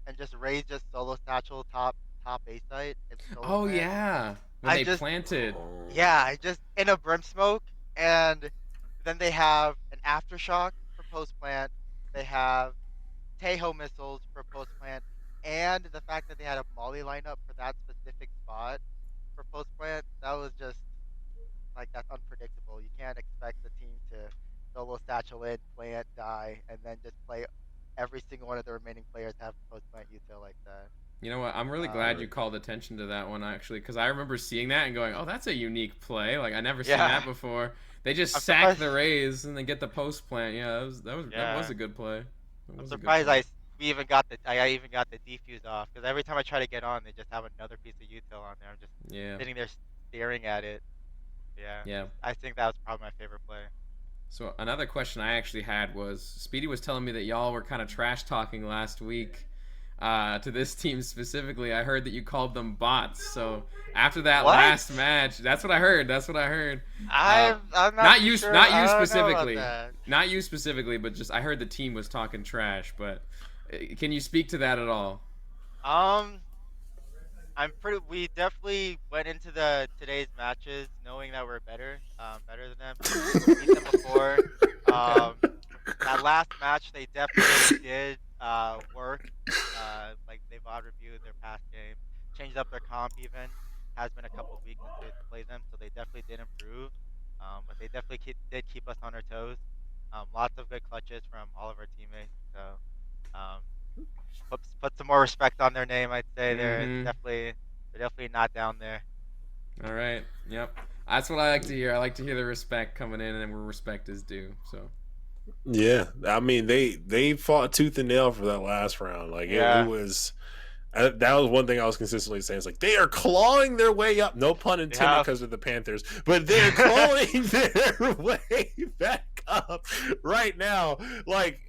and just raise solo satchel top A site. Oh yeah. When they planted. Yeah, I just in a brim smoke, and then they have an aftershock for post plant. They have Tejo missiles for post plant, and the fact that they had a molly lineup for that specific spot for post plant, that was just like, that's unpredictable. You can't expect the team to solo satchel in, plant, die, and then just play every single one of the remaining players have post plant util like that. You know what? I'm really glad you called attention to that one, actually, because I remember seeing that and going, "Oh, that's a unique play. Like, I never seen that before." They just sack the raise and then get the post plant. Yeah, that was a good play. I'm surprised I even got the defuse off, because every time I try to get on, they just have another piece of util on there. I'm just sitting there staring at it. Yeah. I think that was probably my favorite play. So another question I actually had was, Speedy was telling me that y'all were kind of trash talking last week. To this team specifically. I heard that you called them bots. So after that last match, that's what I heard. I'm not you sure. Not you specifically. Not you specifically, but just I heard the team was talking trash. But can you speak to that at all? We definitely went into today's matches knowing that we're better than them. We've beat them before. That last match, they definitely did work. Like, they've reviewed their past game, changed up their comp even. Has been a couple of weeks since they played them, so they definitely did improve. But they definitely did keep us on our toes. Lots of good clutches from all of our teammates. So put some more respect on their name. I'd say they're definitely not down there. All right. Yep. That's what I like to hear. I like to hear the respect coming in and where respect is due. So. Yeah, I mean they fought tooth and nail for that last round. Like it was. That was one thing I was consistently saying. It's like they are clawing their way up. No pun intended, because of the Panthers, but they're clawing their way back up right now. Like,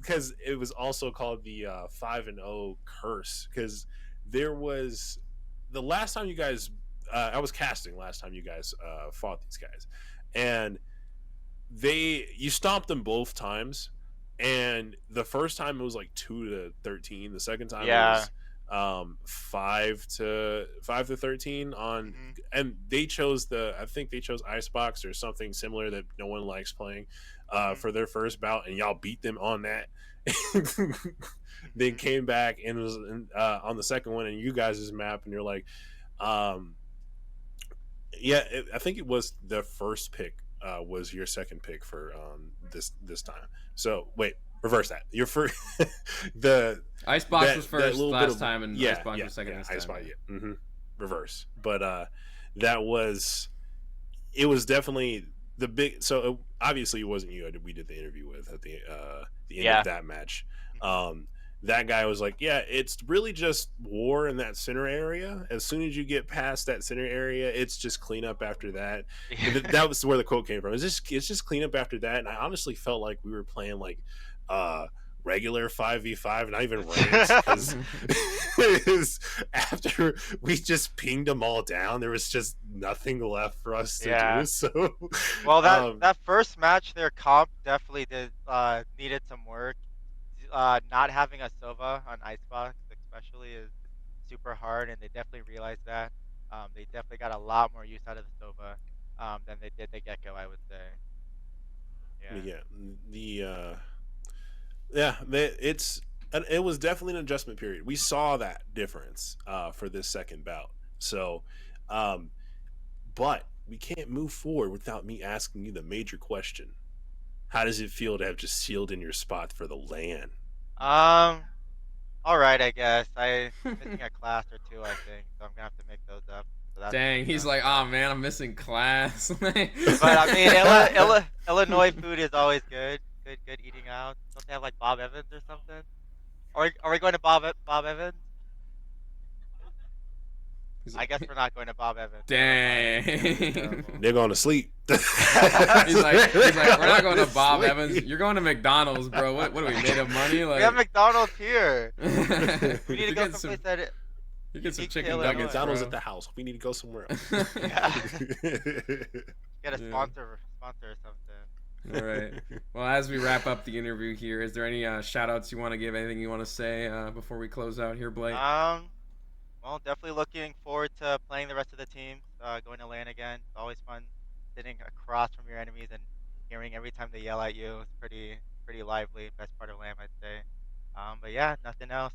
because it was also called the 5-0 curse. Because there was the last time you guys, I was casting last time you guys fought these guys, and you stomped them both times. And the first time it was like 2-13. The second time it was 5 to 13 on, and they chose I think they chose Icebox or something similar that no one likes playing for their first bout, and y'all beat them on that. Then came back and was on the second one and you guys' map, and you're like, I think it was the first pick was your second pick for this time. So wait, reverse that. Your first the Icebox was first last time, and Icebox was second this time. Icebox, reverse. But that was, it was definitely the big. So obviously it wasn't you. We did the interview with at the end of that match. That guy was like, yeah, it's really just war in that center area. As soon as you get past that center area, it's just cleanup after that. That was where the quote came from. It's just cleanup after that. And I honestly felt like we were playing like regular 5v5, not even ranked, because after we just pinged them all down, there was just nothing left for us to do. So well, that first match, their comp definitely did needed some work. Not having a Sova on Icebox especially is super hard, and they definitely realized that. They definitely got a lot more use out of the Sova than they did the Gecko, I would say. It was definitely an adjustment period. We saw that difference for this second bout. So, but we can't move forward without me asking you the major question. How does it feel to have just sealed in your spot for the LAN? All right, I guess. I'm missing a class or two, I think, so I'm gonna have to make those up. So dang, he's like, oh man, I'm missing class. But I mean, Illinois food is always good. Good eating out. Don't they have like Bob Evans or something? Are we going to Bob Evans? I guess we're not going to Bob Evans. Dang. They're going to sleep. he's like, we're not going to Bob Evans. You're going to McDonald's, bro. What are we made of money? Like, we have McDonald's here. We need to go someplace that. You get some chicken nuggets. McDonald's at the house. We need to go somewhere else. Get a sponsor or something. All right. Well, as we wrap up the interview here, is there any shout outs you want to give? Anything you want to say before we close out here, Blake? Well, definitely looking forward to playing the rest of the teams, going to LAN again. It's always fun sitting across from your enemies and hearing every time they yell at you. It's pretty lively. Best part of LAN, I'd say. But yeah, nothing else.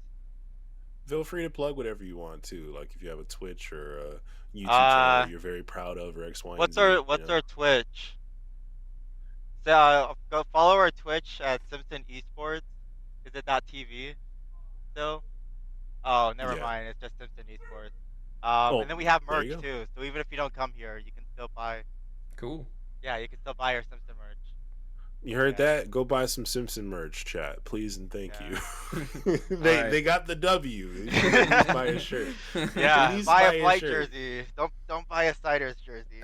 Feel free to plug whatever you want to. Like if you have a Twitch or a YouTube channel you're very proud of, or X, Y, and Z. What's our Twitch? So go follow our Twitch at Simpson Esports. Is it .tv still? Oh, never mind. It's just Simpson Esports. And then we have merch too. So even if you don't come here, you can still buy. Cool. Yeah, you can still buy our Simpson merch. You heard that? Go buy some Simpson merch, chat, please and thank you. They got the W. Please buy a shirt. Yeah, please buy a flight jersey. Don't buy a Siders jersey.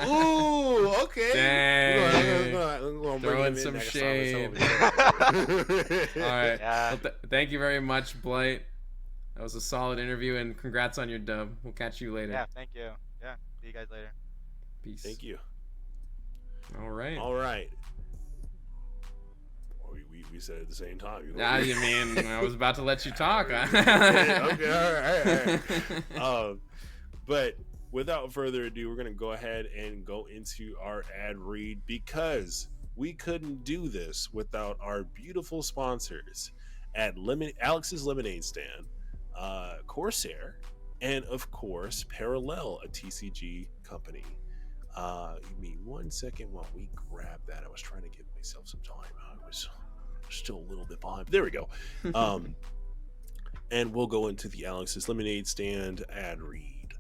Ooh, okay. Dang. Throwing some shade. All right. Yeah. Well, thank you very much, Blight. That was a solid interview, and congrats on your dub. We'll catch you later. Yeah, thank you. Yeah, see you guys later. Peace. Thank you. All right. We said it at the same time. You mean I was about to let you talk. Okay, all right. But without further ado, we're going to go ahead and go into our ad read, because we couldn't do this without our beautiful sponsors at Alex's Lemonade Stand, Corsair, and of course Parallel, a TCG company. Give me 1 second while we grab that. I was trying to give myself some time. I was still a little bit behind. There we go. And we'll go into the Alex's Lemonade Stand ad read.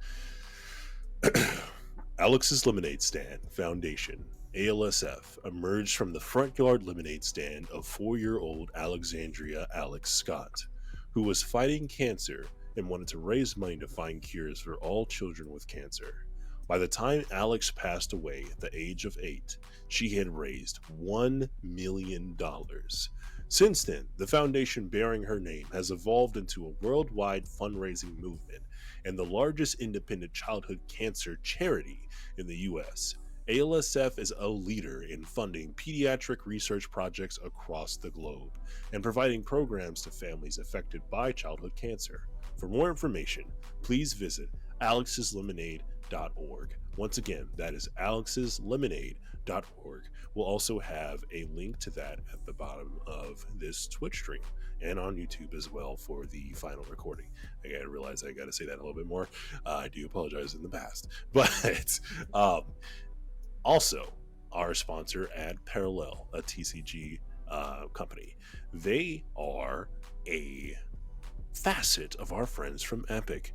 Alex's Lemonade Stand Foundation, ALSF, emerged from the front yard lemonade stand of 4-year-old Alexandria Alex Scott, who was fighting cancer and wanted to raise money to find cures for all children with cancer. By the time Alex passed away at the age of 8, she had raised $1 million. Since then, the foundation bearing her name has evolved into a worldwide fundraising movement and the largest independent childhood cancer charity in the U.S. ALSF is a leader in funding pediatric research projects across the globe and providing programs to families affected by childhood cancer. For more information, please visit alexslemonade.org. Once again, that is alexslemonade.org. We'll also have a link to that at the bottom of this Twitch stream and on YouTube as well for the final recording. I gotta realize I gotta say that a little bit more. I do apologize in the past. But also, our sponsor at Parallel, a TCG company. They are a facet of our friends from Epic.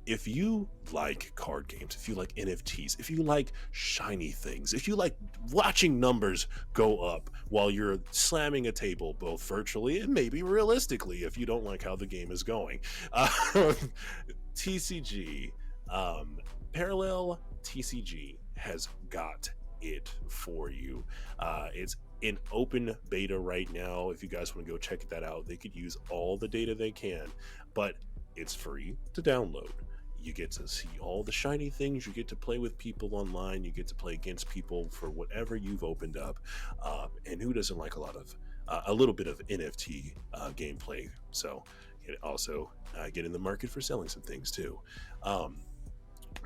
If you like card games, if you like NFTs, if you like shiny things, if you like watching numbers go up while you're slamming a table, both virtually and maybe realistically, if you don't like how the game is going, TCG, Parallel TCG has got it for you. It's in open beta right now. If you guys want to go check that out, they could use all the data they can, but it's free to download. You get to see all the shiny things. You get to play with people online. You get to play against people for whatever you've opened up. And who doesn't like a little bit of NFT gameplay? So also get in the market for selling some things too.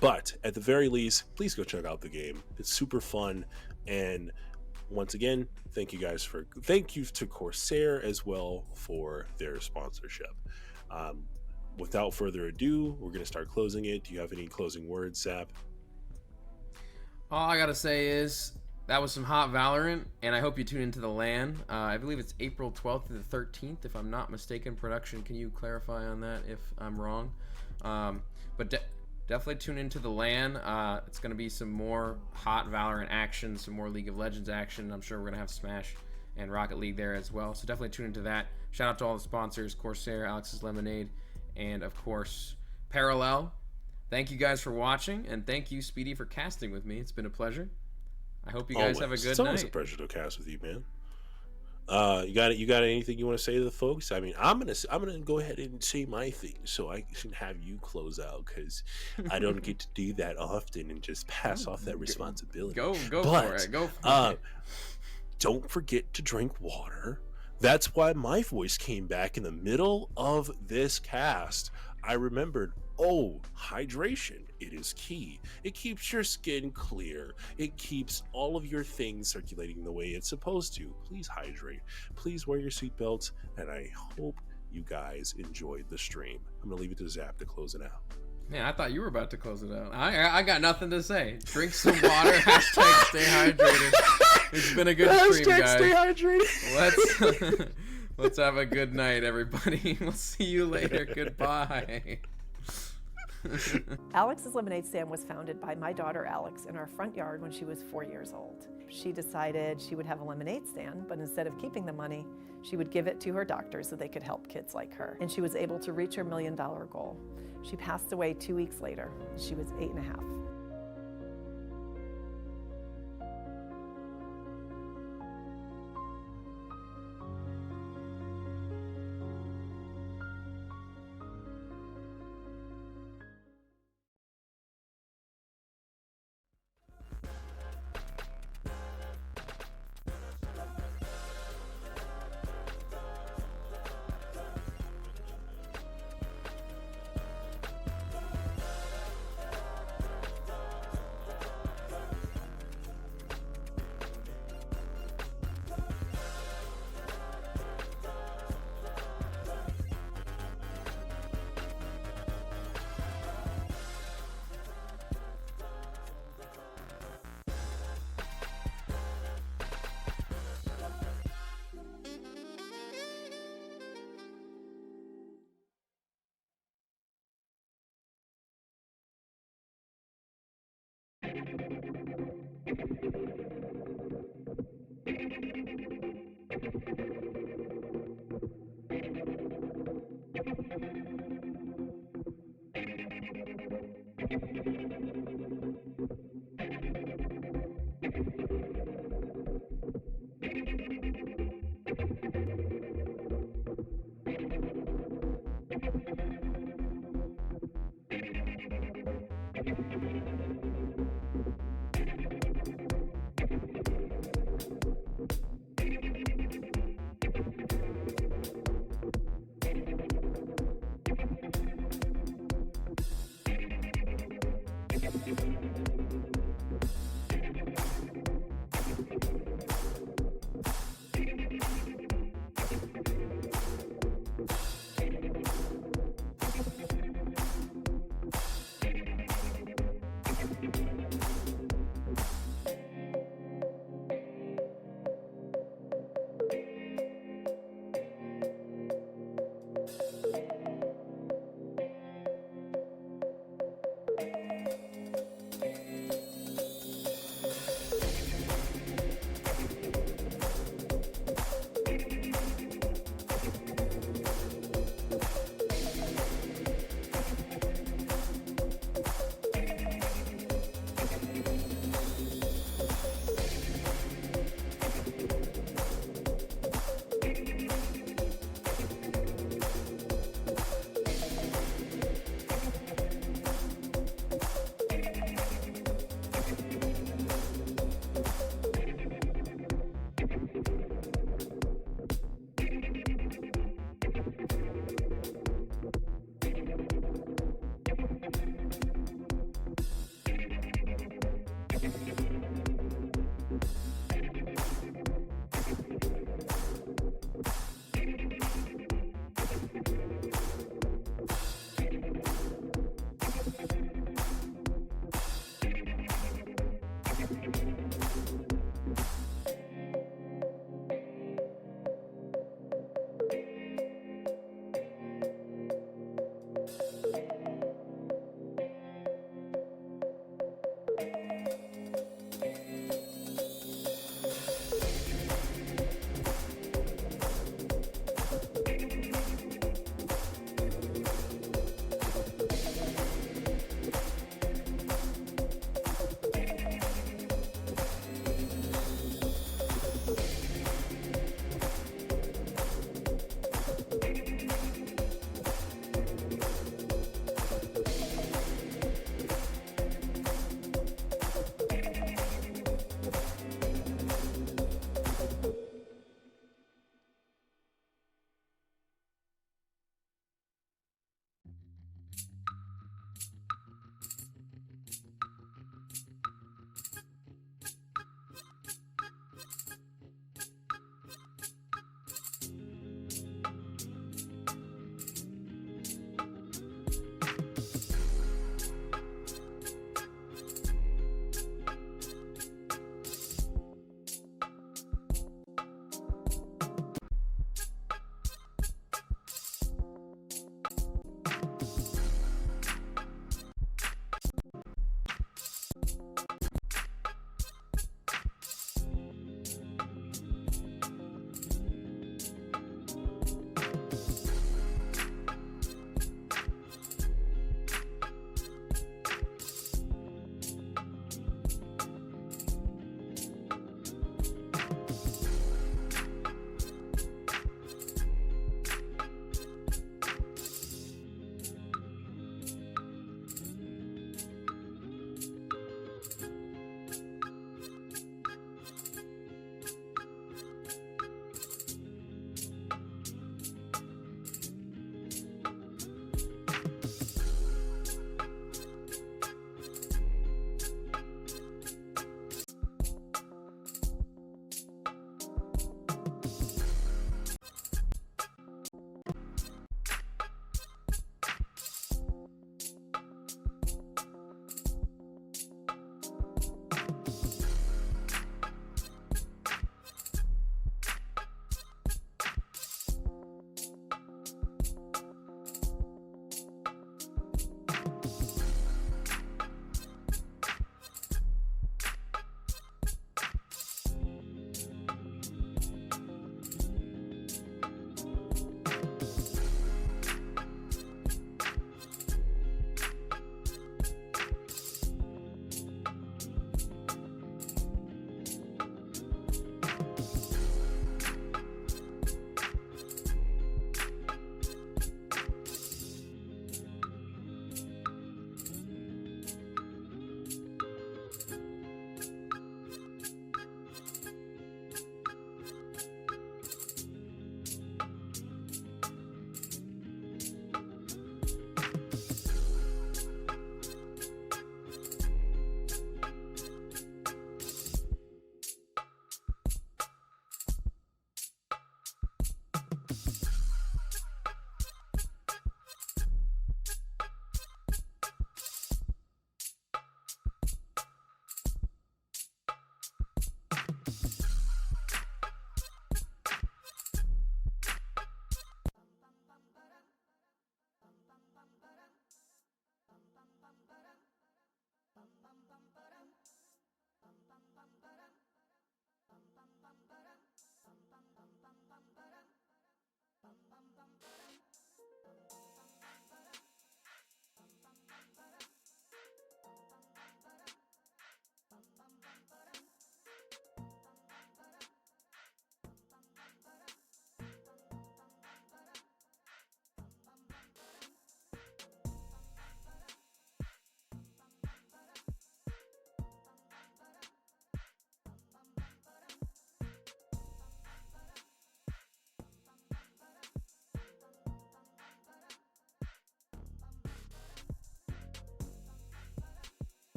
But at the very least, please go check out the game. It's super fun. And once again, thank you to Corsair as well for their sponsorship. Without further ado, we're going to start closing it. Do you have any closing words, Zap? All I gotta say is that was some hot Valorant, and I hope you tune into the LAN. I believe it's April 12th to the 13th, if I'm not mistaken. Production, can you clarify on that if I'm wrong? But definitely tune into the LAN. It's going to be some more hot Valorant action, some more League of Legends action. I'm sure we're going to have Smash and Rocket League there as well. So definitely tune into that. Shout out to all the sponsors, Corsair, Alex's Lemonade, and of course, Parallel. Thank you guys for watching, and thank you, Speedy, for casting with me. It's been a pleasure. I hope you guys have a good It's night. always a pleasure to cast with you, man. You got anything you want to say to the folks? I mean, I'm gonna go ahead and say my thing, so I can have you close out, because I don't get to do that often and just pass off that responsibility. Go for it. Go for it. Don't forget to drink water. That's why my voice came back in the middle of this cast. I remembered, hydration. It is key. It keeps your skin clear. It keeps all of your things circulating the way it's supposed to. Please hydrate. Please wear your seatbelts, and I hope you guys enjoyed the stream. I'm gonna leave it to Zap to close it out. Man, I thought you were about to close it out. I got nothing to say. Drink some water. Hashtag stay hydrated. It's been a good stream, guys. Stay hydrated. Let's have a good night, everybody. We'll see you later. Goodbye. Alex's Lemonade Stand was founded by my daughter Alex in our front yard when she was 4 years old. She decided she would have a lemonade stand, but instead of keeping the money, she would give it to her doctors so they could help kids like her. And she was able to reach her $1 million goal. She passed away 2 weeks later. She was 8.5. Thank you.